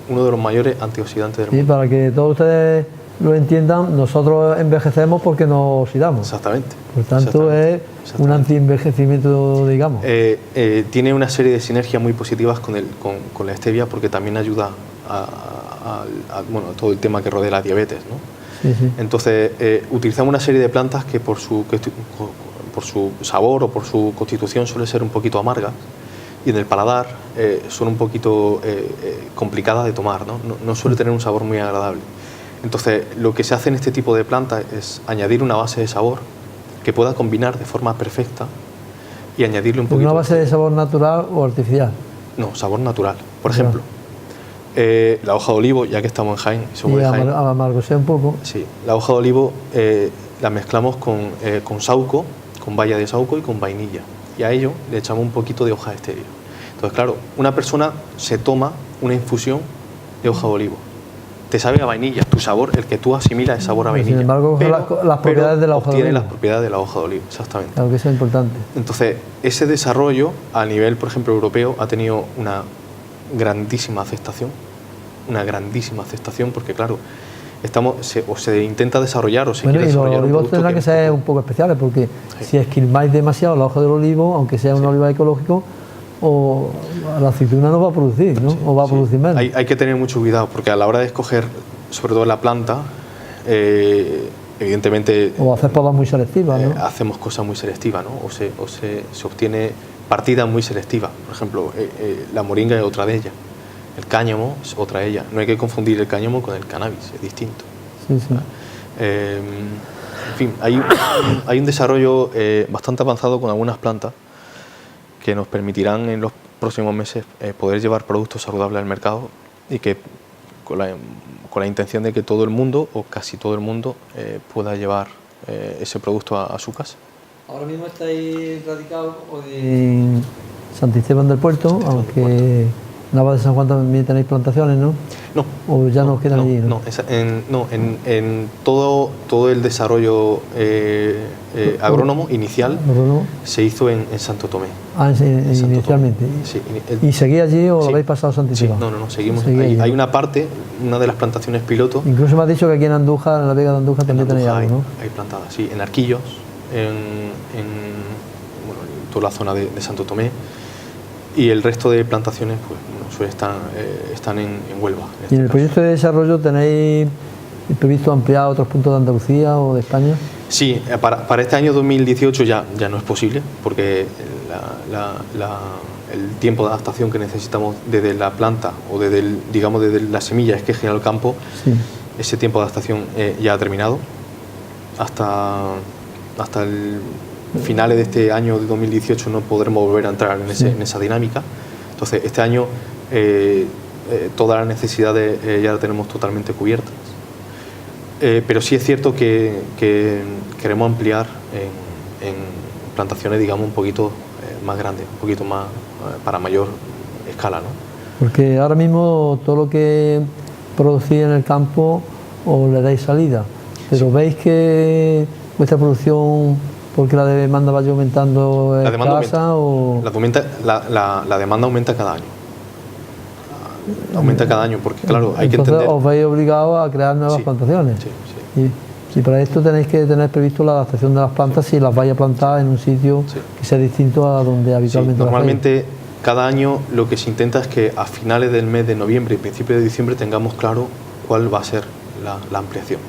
Uno de los mayores antioxidantes del mundo. Sí, para que todos ustedes lo entiendan, nosotros envejecemos porque nos oxidamos. Exactamente. Por tanto, es un antienvejecimiento, digamos. Tiene una serie de sinergias muy positivas con la stevia, porque también ayuda a todo el tema que rodea la diabetes, ¿no? Sí. Entonces, utilizamos una serie de plantas que por su sabor o por su constitución suele ser un poquito amargas, y en el paladar son un poquito complicadas de tomar, ¿no? No suele tener un sabor muy agradable. Entonces, lo que se hace en este tipo de plantas es añadir una base de sabor que pueda combinar de forma perfecta y añadirle un poquito... ¿Una base de sabor natural o artificial? No, sabor natural. Por ejemplo, la hoja de olivo, ya que estamos en Jaén... Y amargosea un poco. Sí, la hoja de olivo la mezclamos con sauco, con baya de sauco y con vainilla. Y a ello le echamos un poquito de hoja de stevia. Entonces, claro, una persona se toma una infusión de hoja de olivo. te sabe a vainilla, tu sabor, el que tú asimilas es sabor a vainilla. Sin embargo, las propiedades de la hoja de olivo. Tiene las propiedades de la hoja de olivo, exactamente. Claro que eso es importante. Entonces, ese desarrollo a nivel, por ejemplo, europeo, ha tenido una grandísima aceptación, porque claro, se intenta desarrollar o se quiere desarrollar. Y los olivos tendrán que ser un poco especiales, porque si esquilmáis demasiado la hoja del olivo, aunque sea un olivar ecológico, o la aceituna no va a producir, ¿no? O va a producir menos. Hay que tener mucho cuidado, porque a la hora de escoger, sobre todo la planta, evidentemente... O hacer podas muy selectivas, ¿no? Hacemos cosas muy selectivas, ¿no? O se obtiene partidas muy selectivas. Por ejemplo, la moringa es otra de ellas. El cáñamo es otra de ellas. No hay que confundir el cáñamo con el cannabis, es distinto. Sí, sí. En fin, hay un desarrollo bastante avanzado con algunas plantas que nos permitirán en los próximos meses poder llevar productos saludables al mercado y que con la intención de que todo el mundo, o casi todo el mundo, pueda llevar ese producto a su casa. Ahora mismo estáis radicados en Santisteban del Puerto, aunque en Nava de San Juan también tenéis plantaciones, ¿no? No. ¿O ya nos quedan allí? No, en todo el desarrollo agrónomo inicial se hizo en Santo Tomé. Inicialmente. Sí, ¿Y seguís allí o lo habéis pasado a Santisteban? Sí, no, seguimos. Hay una parte, una de las plantaciones piloto. Incluso me has dicho que aquí en Andújar, en la Vega de Andújar, también tenéis algo, ¿no? Hay plantadas, sí, en Arquillos, en toda la zona de Santo Tomé, y el resto de plantaciones pues están en Huelva. ¿Y en el proyecto de desarrollo tenéis previsto ampliar a otros puntos de Andalucía o de España? Sí, para este año 2018 ya no es posible, porque el tiempo de adaptación que necesitamos desde la planta o desde la semilla esqueje al campo, sí. Ese tiempo de adaptación ya ha terminado. Hasta el finales de este año de 2018 no podremos volver a entrar en esa dinámica. Entonces, este año todas las necesidades ya las tenemos totalmente cubiertas. Pero sí es cierto que queremos ampliar en plantaciones, digamos, un poquito más grandes, un poquito más para mayor escala, ¿no? Porque ahora mismo todo lo que producís en el campo os le dais salida, pero veis que vuestra producción, porque la demanda vaya aumentando, la demanda escasa, la demanda aumenta cada año. Aumenta cada año, porque claro, hay que entender... os veis obligados a crear nuevas plantaciones. Y para esto tenéis que tener previsto la adaptación de las plantas si las vais a plantar en un sitio que sea distinto a donde habitualmente normalmente cada año lo que se intenta es que a finales del mes de noviembre y principios de diciembre tengamos claro cuál va a ser la ampliación.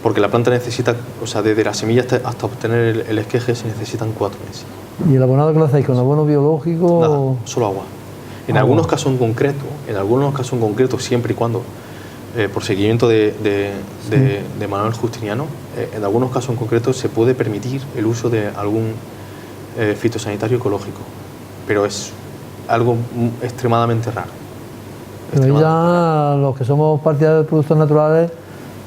Porque la planta necesita, o sea, desde la semilla hasta obtener el esqueje se necesitan 4 meses. ¿Y el abonado que lo hacéis con abono biológico? Nada, solo agua. En algunos casos en concreto, siempre y cuando, por seguimiento de Manuel Justiniano, en algunos casos en concreto se puede permitir el uso de algún fitosanitario ecológico, pero es algo extremadamente raro. Pero ya los que somos partidarios de productos naturales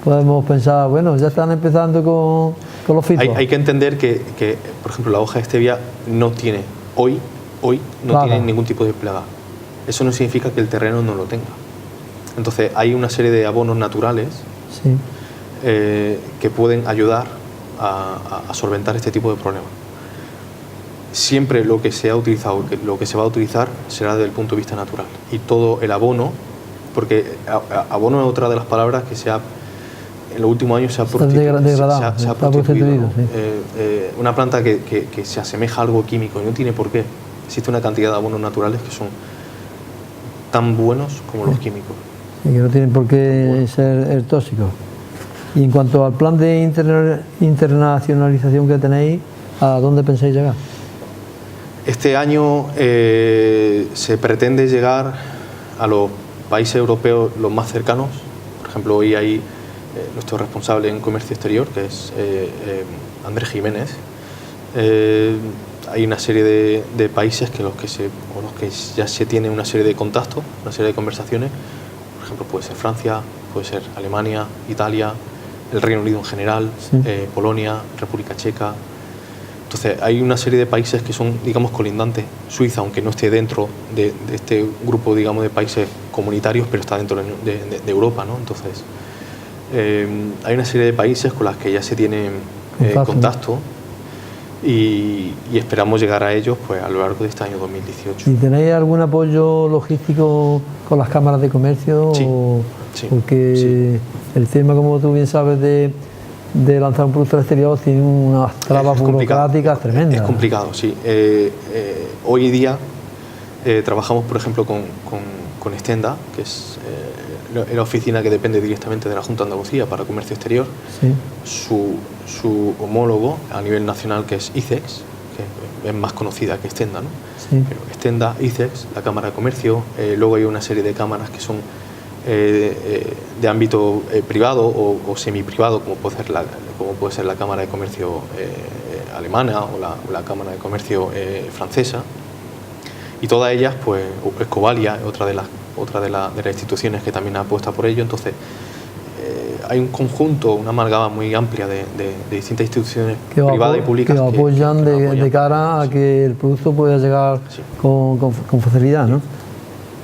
podemos pensar, bueno, ya están empezando con los fitos. Hay que entender que, por ejemplo, la hoja de stevia no tiene, hoy no tiene ningún tipo de plaga. Eso no significa que el terreno no lo tenga. Entonces hay una serie de abonos naturales que pueden ayudar a solventar este tipo de problemas. Siempre lo que se ha utilizado, lo que se va a utilizar será desde el punto de vista natural. Y todo el abono, porque abono es otra de las palabras que en los últimos años se ha prostituido. ¿No? Una planta que se asemeja a algo químico y no tiene por qué. Existe una cantidad de abonos naturales que son tan buenos como los químicos. Y que no tienen por qué ser tóxicos. Y en cuanto al plan de internacionalización que tenéis, ¿a dónde pensáis llegar? Este año se pretende llegar a los países europeos los más cercanos. Por ejemplo, hoy hay nuestro responsable en comercio exterior, que es Andrés Jiménez. Hay una serie de países con los que ya se tiene una serie de contactos, una serie de conversaciones. Por ejemplo, puede ser Francia, puede ser Alemania, Italia, el Reino Unido en general, Polonia, República Checa. Entonces hay una serie de países que son, digamos, colindantes. Suiza, aunque no esté dentro de este grupo, digamos, de países comunitarios, pero está dentro de Europa, ¿no? Entonces hay una serie de países con las que ya se tiene contacto, y esperamos llegar a ellos pues a lo largo de este año 2018. ¿Y tenéis algún apoyo logístico con las cámaras de comercio? Sí, porque el tema, como tú bien sabes, de lanzar un producto al exterior tiene unas trabas burocráticas tremendas. Es complicado, sí. Hoy día trabajamos, por ejemplo, con Extenda, que es la oficina que depende directamente de la Junta de Andalucía para Comercio Exterior. Sí. Su homólogo a nivel nacional, que es ICEX, que es más conocida que Extenda, ¿no? Sí. Pero Extenda, ICEX, la Cámara de Comercio, luego hay una serie de cámaras que son de ámbito privado o semiprivado, como puede ser la Cámara de Comercio alemana o la Cámara de Comercio francesa, y todas ellas, pues Escovalia, otra de las instituciones que también apuesta por ello. Entonces hay un conjunto, una amalgama muy amplia de distintas instituciones privadas y públicas que apoyan de cara a que el producto pueda llegar con facilidad, ¿no?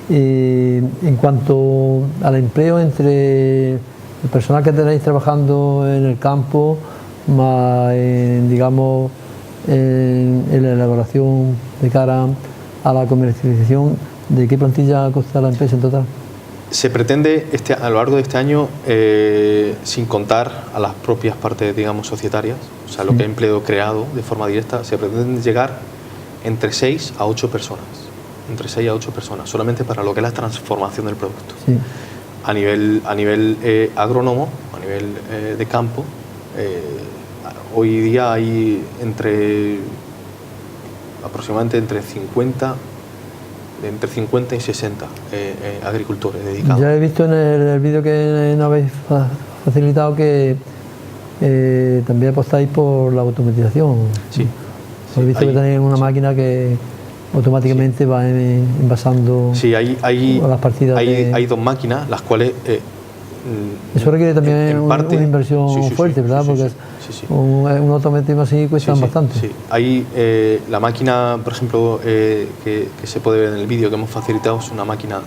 En cuanto al empleo entre el personal que tenéis trabajando en el campo, más digamos en la elaboración de cara a la comercialización, ¿de qué plantilla consta la empresa en total? Se pretende a lo largo de este año, sin contar a las propias partes, digamos, societarias, o sea, lo que ha empleo creado de forma directa, se pretende llegar entre 6 a 8 personas. Entre 6 a 8 personas, solamente para lo que es la transformación del producto. Sí. A nivel agrónomo, a nivel de campo, hoy día hay aproximadamente entre 50 y 60 agricultores dedicados. Ya he visto en el vídeo que nos habéis facilitado que también apostáis por la automatización. Sí. He visto que tenéis una máquina que automáticamente va envasando las partidas. Hay dos máquinas, las cuales... eso requiere también una inversión fuerte, ¿verdad? Porque un automatismo así cuesta bastante. Sí. Hay la máquina, por ejemplo, que se puede ver en el vídeo que hemos facilitado, es una máquina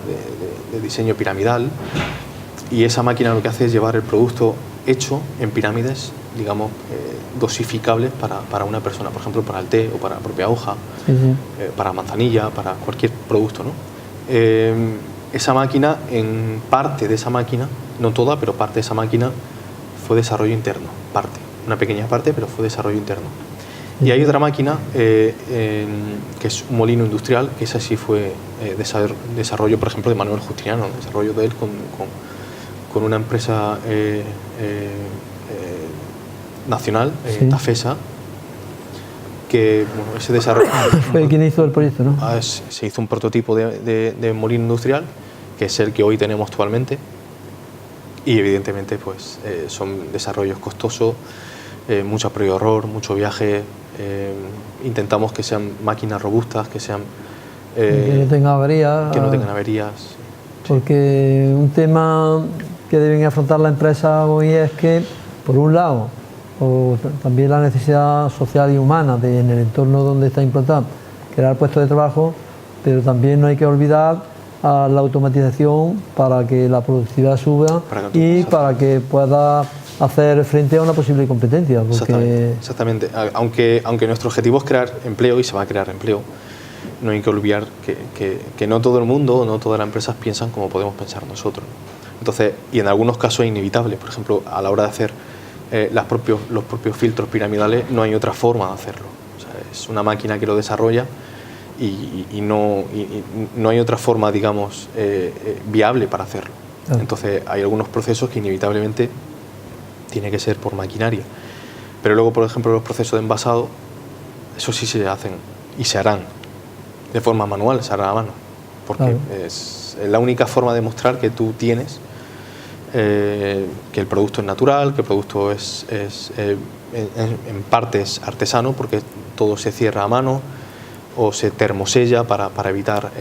de diseño piramidal, y esa máquina lo que hace es llevar el producto hecho en pirámides, digamos, dosificables para una persona, por ejemplo, para el té o para la propia hoja, para manzanilla, para cualquier producto, ¿no? Esa máquina, en parte de esa máquina, no toda, pero parte de esa máquina fue desarrollo interno, una pequeña parte, pero fue desarrollo interno. Y hay otra máquina que es un molino industrial, que esa sí fue desarrollo, por ejemplo, de Manuel Justiniano, desarrollo de él con una empresa nacional, Tafesa, que ese desarrollo... ¿Fue quien hizo el proyecto, no? Se hizo un prototipo de molino industrial, que es el que hoy tenemos actualmente, y evidentemente pues son desarrollos costosos, mucho prueba y error, mucho viaje. Intentamos que sean máquinas robustas, que sean... que no tengan averías. Que no tengan averías. Porque un tema que deben afrontar la empresa hoy es que, por un lado, también la necesidad social y humana en el entorno donde está implantada, crear puestos de trabajo, pero también no hay que olvidar a la automatización para que la productividad suba y para que pueda hacer frente a una posible competencia. Porque... Exactamente. Aunque nuestro objetivo es crear empleo, y se va a crear empleo, no hay que olvidar que no todo el mundo, no todas las empresas piensan como podemos pensar nosotros. Entonces, y en algunos casos es inevitable. Por ejemplo, a la hora de hacer los propios filtros piramidales, no hay otra forma de hacerlo. O sea, es una máquina que lo desarrolla y no hay otra forma, digamos, viable para hacerlo. Entonces, hay algunos procesos que inevitablemente tiene que ser por maquinaria. Pero luego, por ejemplo, los procesos de envasado, eso sí se hacen y se harán de forma manual, se hará a mano, porque es la única forma de mostrar que tú tienes que el producto es natural, que el producto es en parte es artesano, porque todo se cierra a mano o se termosella para evitar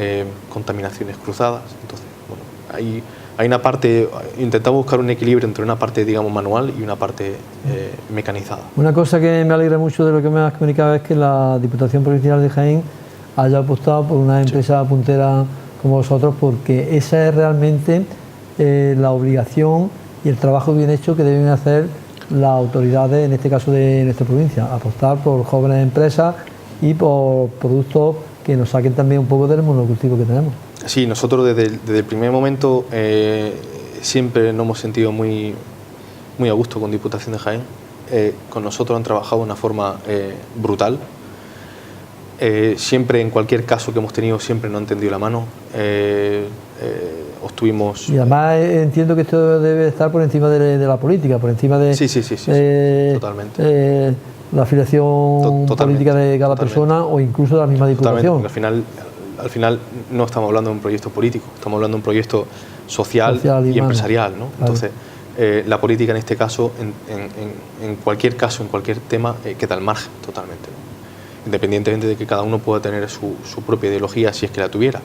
contaminaciones cruzadas. Entonces, bueno, hay una parte, intentamos buscar un equilibrio entre una parte, digamos, manual y una parte mecanizada. Una cosa que me alegra mucho de lo que me has comunicado es que la Diputación Provincial de Jaén haya apostado por una empresa puntera como vosotros, porque esa es realmente la obligación y el trabajo bien hecho que deben hacer las autoridades, en este caso de nuestra provincia, apostar por jóvenes empresas y por productos que nos saquen también un poco del monocultivo que tenemos. Sí, nosotros desde el primer momento siempre nos hemos sentido muy a gusto con Diputación de Jaén. Con nosotros han trabajado de una forma brutal. Siempre, en cualquier caso que hemos tenido, siempre nos han tendido la mano. Obtuvimos... Y además entiendo que esto debe estar por encima de la política, por encima de... Sí, totalmente. La afiliación política de cada persona o incluso de la misma Diputación. Porque al final no estamos hablando de un proyecto político, estamos hablando de un proyecto social y empresarial, ¿no? Claro. Entonces, la política en este caso, en cualquier caso, en cualquier tema, queda al margen totalmente, ¿no? Independientemente de que cada uno pueda tener su propia ideología, si es que la tuviera.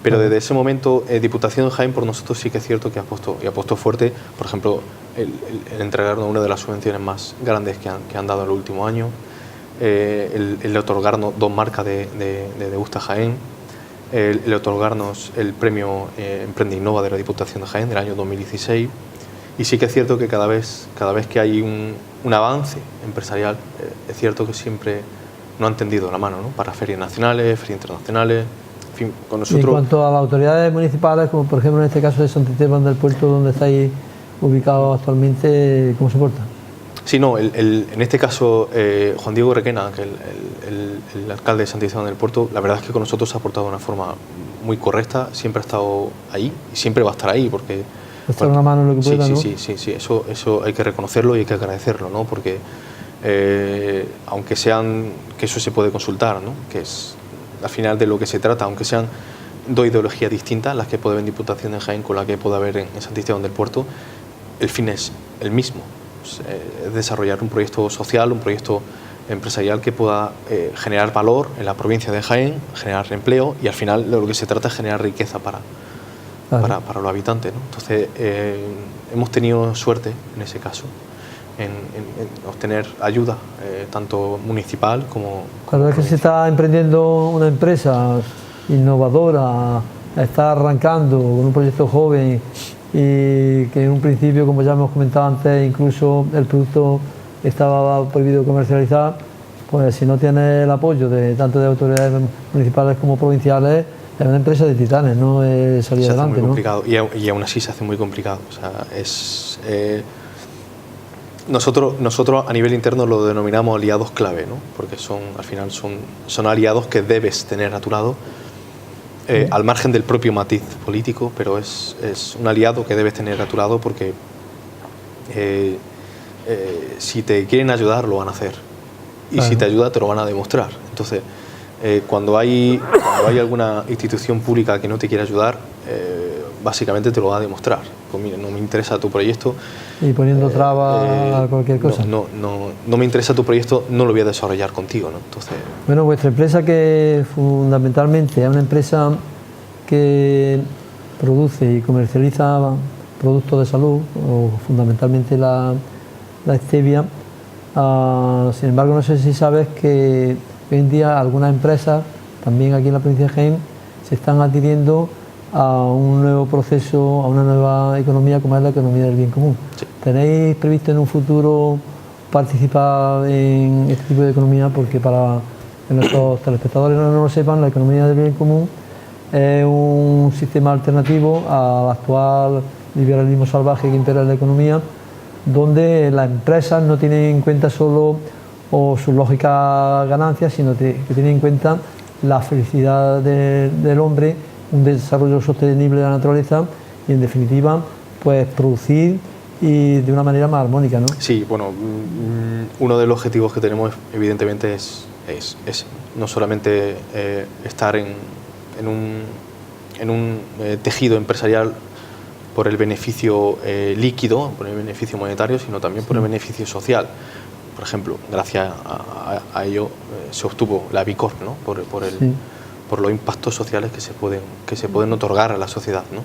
Pero desde ese momento, Diputación de Jaén por nosotros sí que es cierto que apostó fuerte, por ejemplo, el entregarnos una de las subvenciones más grandes que han dado en los últimos años, el otorgarnos 2 marcas de Degusta Jaén, el otorgarnos el premio Emprende Innova de la Diputación de Jaén del año 2016. Y sí que es cierto que cada vez que hay un avance empresarial, es cierto que siempre nos han tendido la mano, ¿no? Para ferias nacionales, ferias internacionales. En fin, con nosotros... Y en cuanto a las autoridades municipales, como por ejemplo en este caso de Sant Esteban del Puerto, donde estáis ubicados actualmente, ¿cómo se porta? Sí, no, en este caso Juan Diego Requena, que el alcalde de Sant Esteban del Puerto, la verdad es que con nosotros se ha portado de una forma muy correcta, siempre ha estado ahí y siempre va a estar ahí, porque... Echar una mano en lo que pueda, ¿no? Sí, eso hay que reconocerlo y hay que agradecerlo, ¿no? Porque aunque sean, que eso se puede consultar, ¿no? Que es al final de lo que se trata, aunque sean 2 ideologías distintas, las que puede haber en Diputación de Jaén con la que puede haber en Sant Esteban del Puerto, el fin es el mismo, es desarrollar un proyecto social, un proyecto empresarial que pueda generar valor en la provincia de Jaén, generar empleo y al final de lo que se trata es generar riqueza para los habitantes, ¿no? Entonces, hemos tenido suerte en ese caso, en obtener ayuda, tanto municipal como... Cada vez que se está emprendiendo una empresa innovadora, está arrancando con un proyecto joven y que en un principio, como ya hemos comentado antes, incluso el producto estaba prohibido comercializar, pues si no tiene el apoyo tanto de autoridades municipales como provinciales, es una empresa de titanes, no es salir adelante, muy complicado, ¿no? Y aún así se hace muy complicado. O sea, nosotros a nivel interno lo denominamos aliados clave, ¿no? Porque al final son aliados que debes tener a tu lado, al margen del propio matiz político, pero es un aliado que debes tener a tu lado porque si te quieren ayudar lo van a hacer y si te ayuda te lo van a demostrar. Entonces, cuando hay alguna institución pública que no te quiere ayudar, básicamente te lo va a demostrar. Pues mire, no me interesa tu proyecto. Y poniendo trabas a cualquier cosa. No me interesa tu proyecto, no lo voy a desarrollar contigo, ¿no? Entonces... Bueno, vuestra empresa, que fundamentalmente es una empresa que produce y comercializa productos de salud, o fundamentalmente la stevia, sin embargo no sé si sabes que hoy en día algunas empresas, también aquí en la provincia de Jaén, se están adhiriendo a un nuevo proceso, a una nueva economía como es la economía del bien común. Sí. ¿Tenéis previsto en un futuro participar en este tipo de economía? Porque para que nuestros telespectadores no lo sepan, la economía del bien común es un sistema alternativo al actual liberalismo salvaje que impera en la economía, donde las empresas no tienen en cuenta solo su lógica ganancia, sino que tienen en cuenta la felicidad del hombre, un desarrollo sostenible de la naturaleza y, en definitiva, pues producir y de una manera más armónica, ¿no? Sí, bueno, uno de los objetivos que tenemos evidentemente es no solamente estar en un tejido empresarial por el beneficio líquido, por el beneficio monetario, sino también por el beneficio social. Por ejemplo, gracias a ello se obtuvo la B Corp, ¿no? por los impactos sociales que se pueden otorgar a la sociedad, ¿no?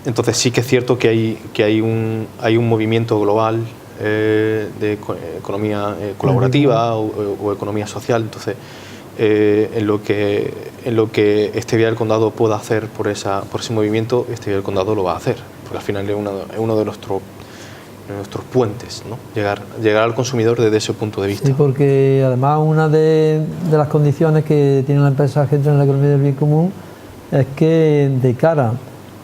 Entonces sí que es cierto que hay un movimiento global de economía colaborativa o economía social. Entonces en lo que Stevia del Condado pueda hacer por ese movimiento, Stevia del Condado lo va a hacer, porque al final es uno de nuestros puentes, ¿no? Llegar al consumidor desde ese punto de vista. Sí, porque además una de las condiciones que tiene la empresa que entra en la economía del bien común es que de cara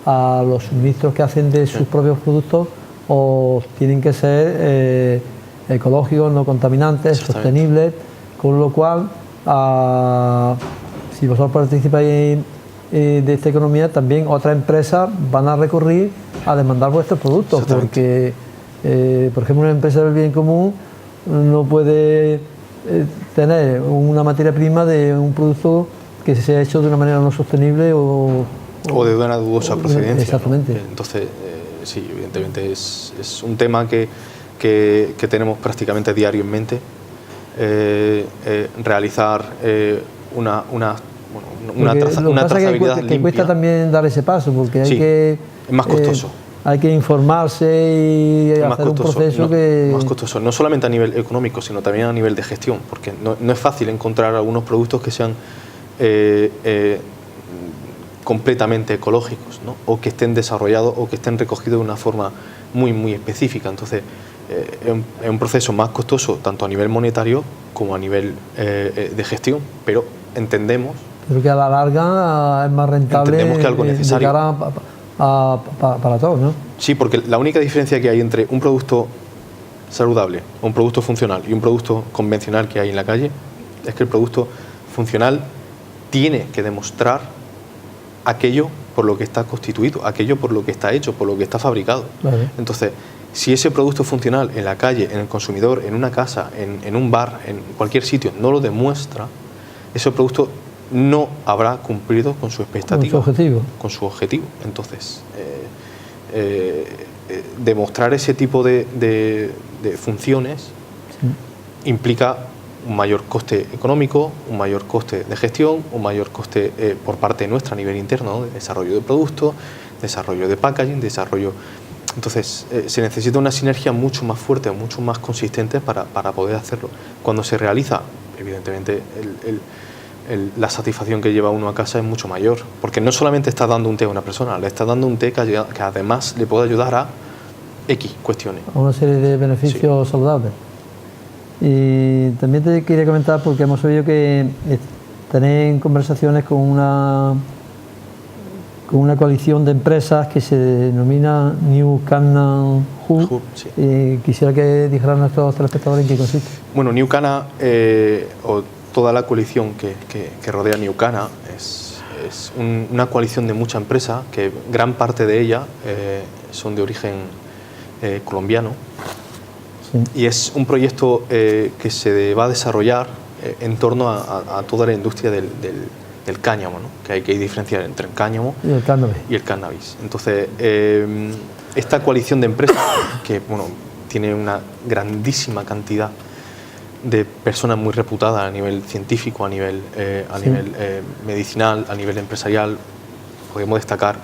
a los suministros que hacen de sus propios productos o tienen que ser ecológicos, no contaminantes, sostenibles, con lo cual si vosotros participáis de esta economía, también otras empresas van a recurrir a demandar vuestros productos, porque por ejemplo una empresa del bien común no puede tener una materia prima de un producto que se ha hecho de una manera no sostenible o de una dudosa procedencia. Exactamente. ¿No? Entonces, sí, evidentemente es un tema que tenemos prácticamente diario en mente. Realizar una trazabilidad limpia. Que cuesta también dar ese paso, porque hay es más costoso. Hay que informarse y hacer un proceso más costoso, no solamente a nivel económico, sino también a nivel de gestión, porque no es fácil encontrar algunos productos que sean completamente ecológicos, ¿no? O que estén desarrollados o que estén recogidos de una forma muy específica. Entonces es un proceso más costoso tanto a nivel monetario como a nivel de gestión, pero entendemos que a la larga es más rentable, entendemos que algo necesario de cara para todos, ¿no? Sí, porque la única diferencia que hay entre un producto saludable, un producto funcional y un producto convencional que hay en la calle es que el producto funcional tiene que demostrar aquello por lo que está constituido, aquello por lo que está hecho, por lo que está fabricado. Vale. Entonces, si ese producto funcional en la calle, en el consumidor, en una casa, en un bar, en cualquier sitio, no lo demuestra, ese producto no habrá cumplido con su expectativa, con su objetivo. Entonces, demostrar ese tipo de funciones implica un mayor coste económico, un mayor coste de gestión, un mayor coste por parte nuestra a nivel interno, ¿no? De desarrollo de productos, desarrollo de packaging, desarrollo. Entonces se necesita una sinergia mucho más fuerte, mucho más consistente para poder hacerlo. Cuando se realiza, evidentemente la satisfacción que lleva uno a casa es mucho mayor, porque no solamente está dando un té a una persona, le está dando un té que además le puede ayudar a X cuestiones. A una serie de beneficios saludables. Y también te quería comentar, porque hemos oído que tenéis conversaciones con una coalición de empresas que se denomina New Canaan Hub. Sí. Quisiera que dijeran a nuestros telespectadores en qué consiste. Bueno, New Canaan, o toda la coalición que rodea New Canaan, es una coalición de muchas empresas, que gran parte de ellas son de origen colombiano. Sí. Y es un proyecto que se va a desarrollar en torno a toda la industria del cáñamo, ¿no? Que hay que diferenciar entre el cáñamo y el cannabis. Entonces, esta coalición de empresas, que bueno, tiene una grandísima cantidad de personas muy reputadas a nivel científico, a nivel medicinal, a nivel empresarial, podemos destacar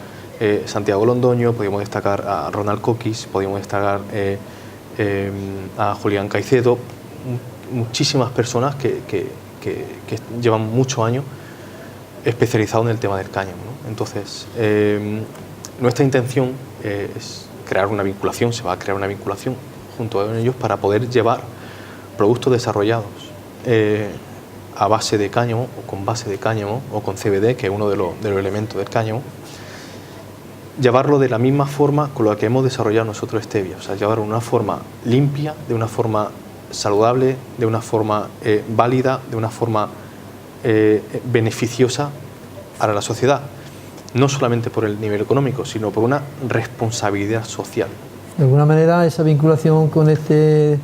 Santiago Londoño, podemos destacar a Ronald Coquis, podemos destacar a Julián Caicedo, muchísimas personas que llevan muchos años especializados en el tema del cáñamo, ¿no? Entonces, nuestra intención es crear una vinculación, se va a crear una vinculación junto a ellos para poder llevar productos desarrollados a base de cáñamo o con base de cáñamo o con CBD, que es uno de los elementos del cáñamo, llevarlo de la misma forma con la que hemos desarrollado nosotros Stevia, o sea, llevarlo de una forma limpia, de una forma saludable, de una forma válida, de una forma beneficiosa para la sociedad, no solamente por el nivel económico, sino por una responsabilidad social. De alguna manera, esa vinculación con este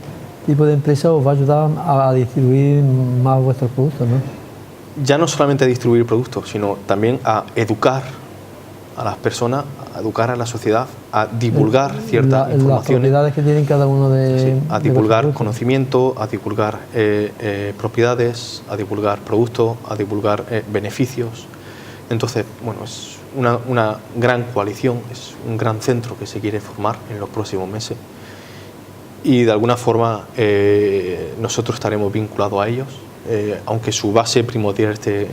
tipo de empresas os va a ayudar a distribuir más vuestros productos, ¿no? Ya no solamente a distribuir productos, sino también a educar a las personas, a educar a la sociedad, a divulgar ciertas informaciones. Las propiedades que tienen cada uno de... Sí, a divulgar conocimiento, a divulgar propiedades, a divulgar productos, a divulgar beneficios. Entonces, bueno, es una gran coalición, es un gran centro que se quiere formar en los próximos meses y de alguna forma nosotros estaremos vinculados a ellos, aunque su base primordial esté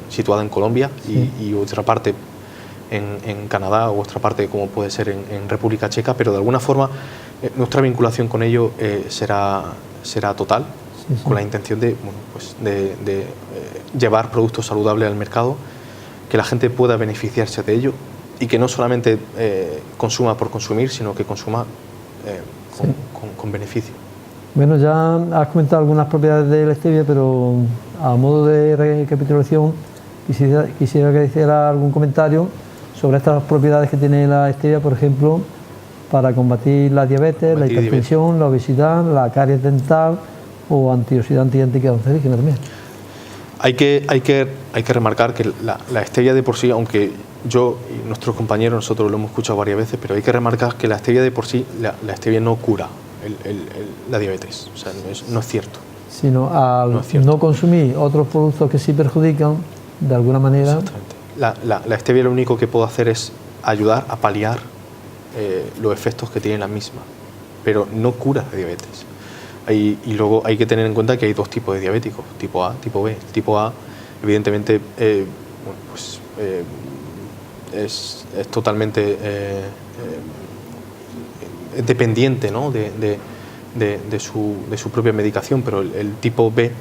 situada en Colombia y otra parte en Canadá o otra parte como puede ser en República Checa, pero de alguna forma nuestra vinculación con ellos será total, con la intención de, bueno, pues de llevar productos saludables al mercado, que la gente pueda beneficiarse de ello y que no solamente consuma por consumir, sino que consuma con beneficio. Bueno, ya has comentado algunas propiedades de la stevia, pero a modo de recapitulación quisiera que hiciera algún comentario sobre estas propiedades que tiene la stevia, por ejemplo, para combatir la diabetes, la hipertensión, la obesidad, la caries dental o antioxidante y anticancerígena también. Hay que remarcar que la stevia de por sí, aunque yo y nuestros compañeros, nosotros lo hemos escuchado varias veces, pero hay que remarcar que la stevia de por sí, la stevia no cura la diabetes, o sea, no es cierto. Sino al no consumir otros productos que sí perjudican, de alguna manera. Exactamente. La stevia lo único que puede hacer es ayudar a paliar los efectos que tiene la misma, pero no cura la diabetes. Y luego hay que tener en cuenta que hay dos tipos de diabéticos, tipo A, tipo B. El tipo A, evidentemente, es totalmente dependiente, ¿no?, de su propia medicación, pero el tipo B,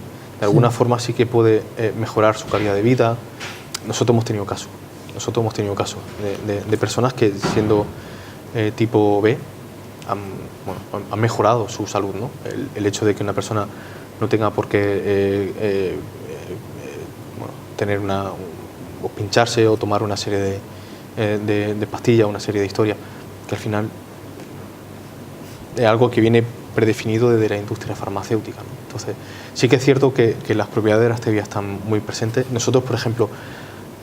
de alguna forma, sí que puede mejorar su calidad de vida. Nosotros hemos tenido casos de personas que, siendo tipo B, han mejorado su salud, ¿no? El hecho de que una persona no tenga por qué tener o pincharse o tomar una serie de pastillas, una serie de historias, que al final es algo que viene predefinido desde la industria farmacéutica, ¿no? Entonces, sí que es cierto que las propiedades de la stevia están muy presentes. Nosotros, por ejemplo,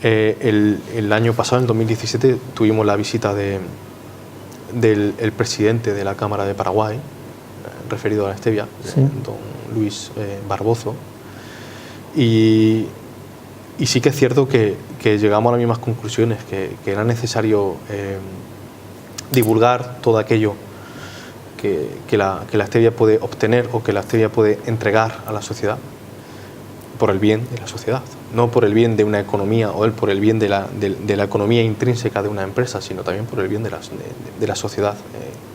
el año pasado, en 2017, tuvimos la visita del presidente de la Cámara de Paraguay, referido a la stevia, don Luis Barbozo, y sí que es cierto que llegamos a las mismas conclusiones, que era necesario divulgar todo aquello que la stevia puede obtener o que la stevia puede entregar a la sociedad, por el bien de la sociedad, no por el bien de una economía o por el bien de la economía intrínseca de una empresa, sino también por el bien de la sociedad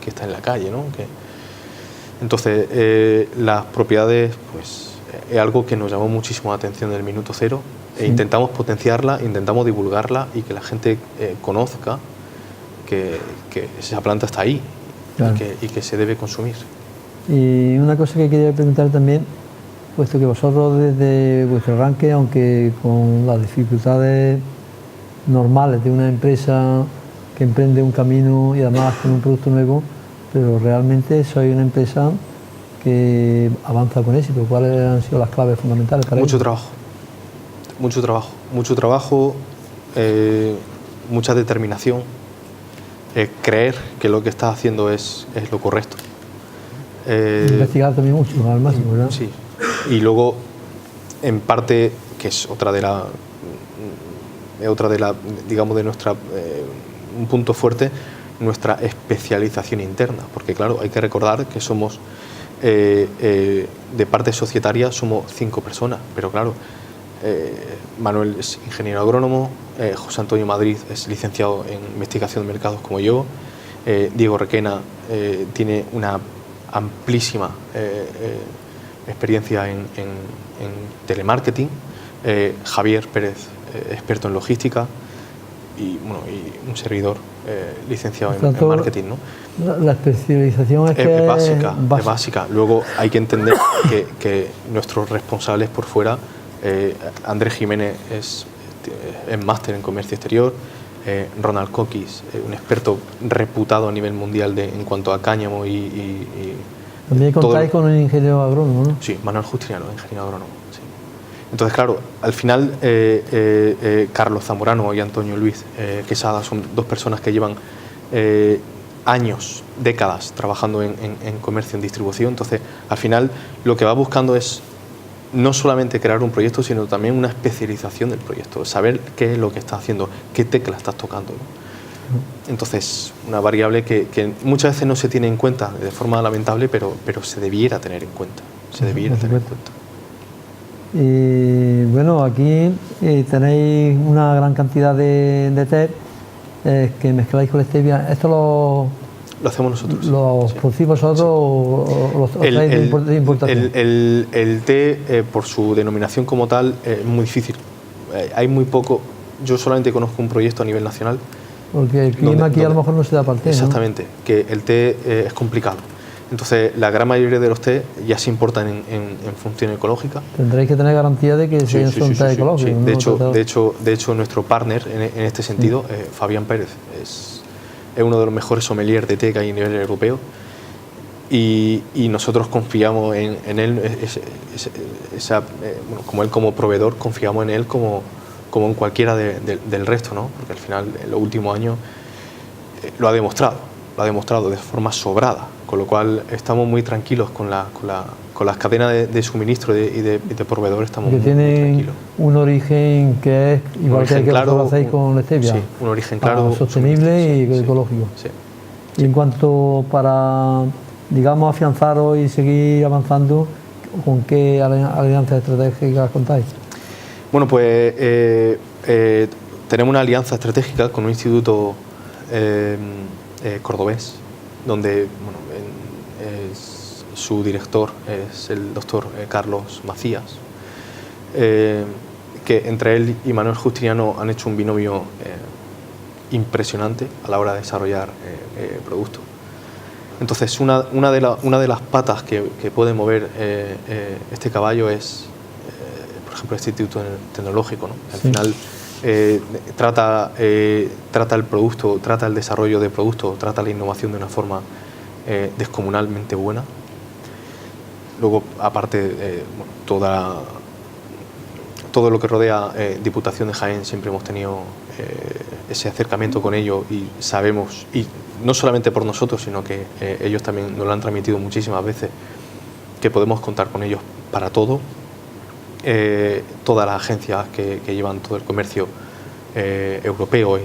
que está en la calle, ¿no? Entonces, las propiedades, pues, es algo que nos llamó muchísimo la atención del minuto cero, e intentamos potenciarla, intentamos divulgarla y que la gente conozca que esa planta está ahí, claro, y que se debe consumir. Y una cosa que quería preguntar también, puesto que vosotros desde vuestro arranque, aunque con las dificultades normales de una empresa que emprende un camino y además con un producto nuevo, pero realmente sois una empresa que avanza con éxito. ¿Cuáles han sido las claves fundamentales para mucho ello? Mucho trabajo, mucha determinación, creer que lo que estás haciendo es lo correcto. Investigar también mucho, al máximo, ¿verdad? Sí. Y luego, en parte, que es otra de la digamos, de nuestra un punto fuerte, nuestra especialización interna, porque claro, hay que recordar que somos de parte societaria somos 5 personas, pero claro, Manuel es ingeniero agrónomo, José Antonio Madrid es licenciado en investigación de mercados como yo, Diego Requena tiene una amplísima experiencia en telemarketing, Javier Pérez, experto en logística, y un servidor licenciado en marketing, ¿no? La especialización es básica. Luego hay que entender que nuestros responsables por fuera, Andrés Jiménez es máster en comercio exterior, Ronald Coquis, un experto reputado a nivel mundial en cuanto a cáñamo y también contáis con un ingeniero agrónomo, ¿no? Sí, Manuel Justiniano, ingeniero agrónomo. Sí. Entonces, claro, al final Carlos Zamorano y Antonio Luis Quesada son 2 personas que llevan años, décadas trabajando en comercio, en distribución. Entonces, al final lo que va buscando es no solamente crear un proyecto, sino también una especialización del proyecto, saber qué es lo que estás haciendo, qué tecla estás tocando, ¿no? Entonces, una variable que muchas veces no se tiene en cuenta de forma lamentable, pero se debiera tener en cuenta. Se debiera tener en cuenta. Y bueno, aquí tenéis una gran cantidad de té que mezcláis con la stevia. ¿Esto lo hacemos nosotros? ¿Lo producís vosotros o lo traéis de importación? El té, por su denominación como tal, es muy difícil. Hay muy poco. Yo solamente conozco un proyecto a nivel nacional. Porque el clima aquí a lo mejor no se da para el té, exactamente, ¿no? Que el té es complicado. Entonces, la gran mayoría de los té ya se importan en función ecológica. Tendréis que tener garantía de que son té ecológicos. Sí. De hecho, nuestro partner en este sentido, Fabián Pérez, es uno de los mejores sommeliers de té que hay a nivel europeo. Y nosotros confiamos en él, como él como proveedor, confiamos en él como en cualquiera del resto, ¿no? Porque al final, en los últimos años, lo ha demostrado de forma sobrada, con lo cual estamos muy tranquilos con las cadenas de suministro y de proveedores, estamos muy tranquilos. Un origen que es igual que claro, lo hacéis con la stevia. Sí, un origen claro. Sostenible y ecológico. Sí. Y en cuanto para, digamos, afianzaros y seguir avanzando, ¿con qué alianzas estratégicas contáis? Bueno, pues tenemos una alianza estratégica con un instituto cordobés, donde su director es el doctor Carlos Macías, que entre él y Manuel Justiniano han hecho un binomio impresionante a la hora de desarrollar productos. Entonces, una de las patas que puede mover este caballo es, por ejemplo, este instituto tecnológico, ¿no? Al final trata el producto, trata el desarrollo de productos, trata la innovación de una forma descomunalmente buena. Luego, aparte, todo lo que rodea Diputación de Jaén, siempre hemos tenido ese acercamiento con ellos y sabemos, y no solamente por nosotros, sino que ellos también nos lo han transmitido muchísimas veces, que podemos contar con ellos para todo. Todas las agencias que llevan todo el comercio europeo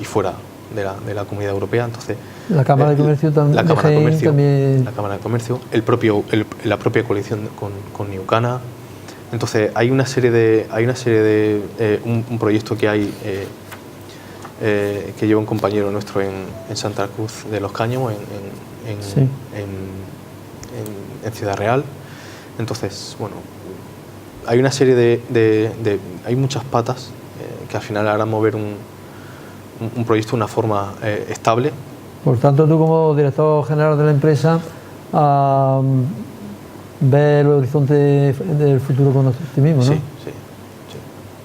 y fuera de la Comunidad Europea. Entonces, la Cámara de Comercio también. La Cámara de Comercio, la propia coalición con Niucana. Entonces, hay una serie de un proyecto que hay que lleva un compañero nuestro en Santa Cruz de los Cáñamos, en Ciudad Real. Entonces, bueno, hay una serie hay muchas patas que al final harán mover un proyecto de una forma estable. Por tanto, tú como director general de la empresa ves el horizonte del futuro con optimismo, ¿no? Sí.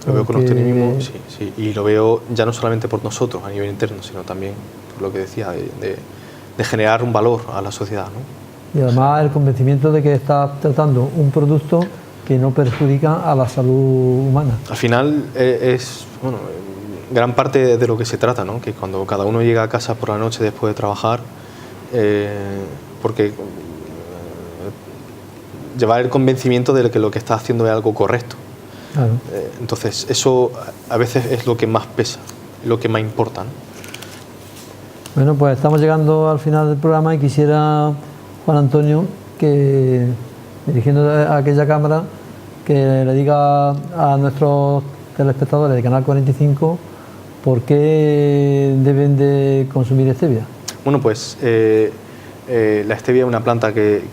Lo veo con optimismo, sí. Y lo veo ya no solamente por nosotros a nivel interno, sino también por lo que decía, de generar un valor a la sociedad, ¿no? Y además el convencimiento de que estás tratando un producto que no perjudica a la salud humana. Al final es gran parte de lo que se trata, ¿no? Que cuando cada uno llega a casa por la noche después de trabajar, porque llevar el convencimiento de que lo que está haciendo es algo correcto. Claro. Entonces eso a veces es lo que más pesa, lo que más importa, ¿no? Bueno, pues estamos llegando al final del programa y quisiera, Juan Antonio, que dirigiendo a aquella cámara, que le diga a nuestros telespectadores de Canal 45 por qué deben de consumir stevia. Bueno, pues la stevia es una planta que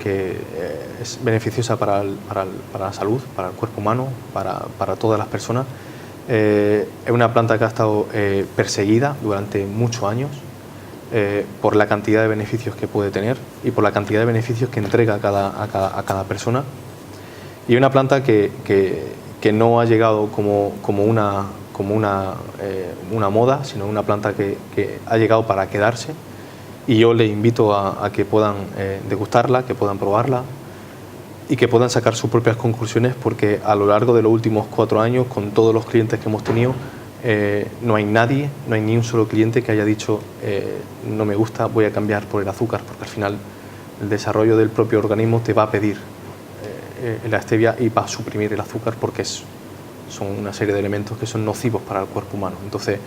es beneficiosa para la salud, para el cuerpo humano, para todas las personas. Es una planta que ha estado perseguida durante muchos años por la cantidad de beneficios que puede tener y por la cantidad de beneficios que entrega a cada persona. Y una planta que no ha llegado como una moda, sino una planta que ha llegado para quedarse. Y yo les invito a que puedan degustarla, que puedan probarla y que puedan sacar sus propias conclusiones, porque a lo largo de los últimos 4 años, con todos los clientes que hemos tenido, no hay ni un solo cliente que haya dicho no me gusta, voy a cambiar por el azúcar, porque al final el desarrollo del propio organismo te va a pedir la stevia y va a suprimir el azúcar porque son una serie de elementos que son nocivos para el cuerpo humano. Entonces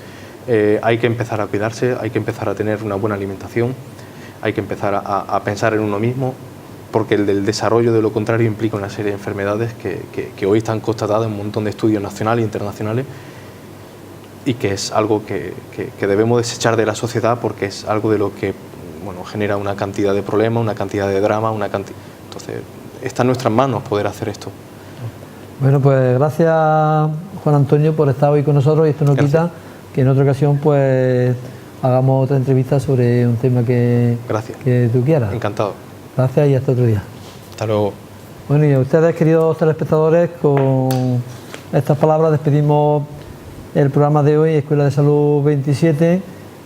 hay que empezar a cuidarse, hay que empezar a tener una buena alimentación, hay que empezar a pensar en uno mismo, porque el desarrollo de lo contrario implica una serie de enfermedades que hoy están constatadas en un montón de estudios nacionales e internacionales, y que es algo que debemos desechar de la sociedad, porque es algo de lo que, bueno, genera una cantidad de problemas, una cantidad de drama, entonces está en nuestras manos poder hacer esto. Bueno, pues gracias, Juan Antonio, por estar hoy con nosotros, y esto no quita que en otra ocasión pues hagamos otra entrevista sobre un tema que tú quieras. Encantado. Gracias y hasta otro día. Hasta luego. Bueno, y a ustedes, queridos telespectadores, con estas palabras despedimos el programa de hoy, Escuela de Salud 27,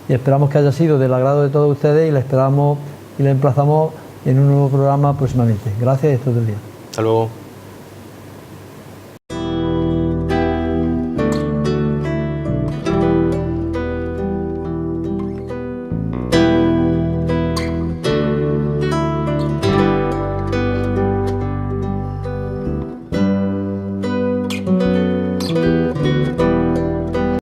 y esperamos que haya sido del agrado de todos ustedes, y les esperamos y les emplazamos en un nuevo programa próximamente. Gracias y hasta otro día. Hasta luego.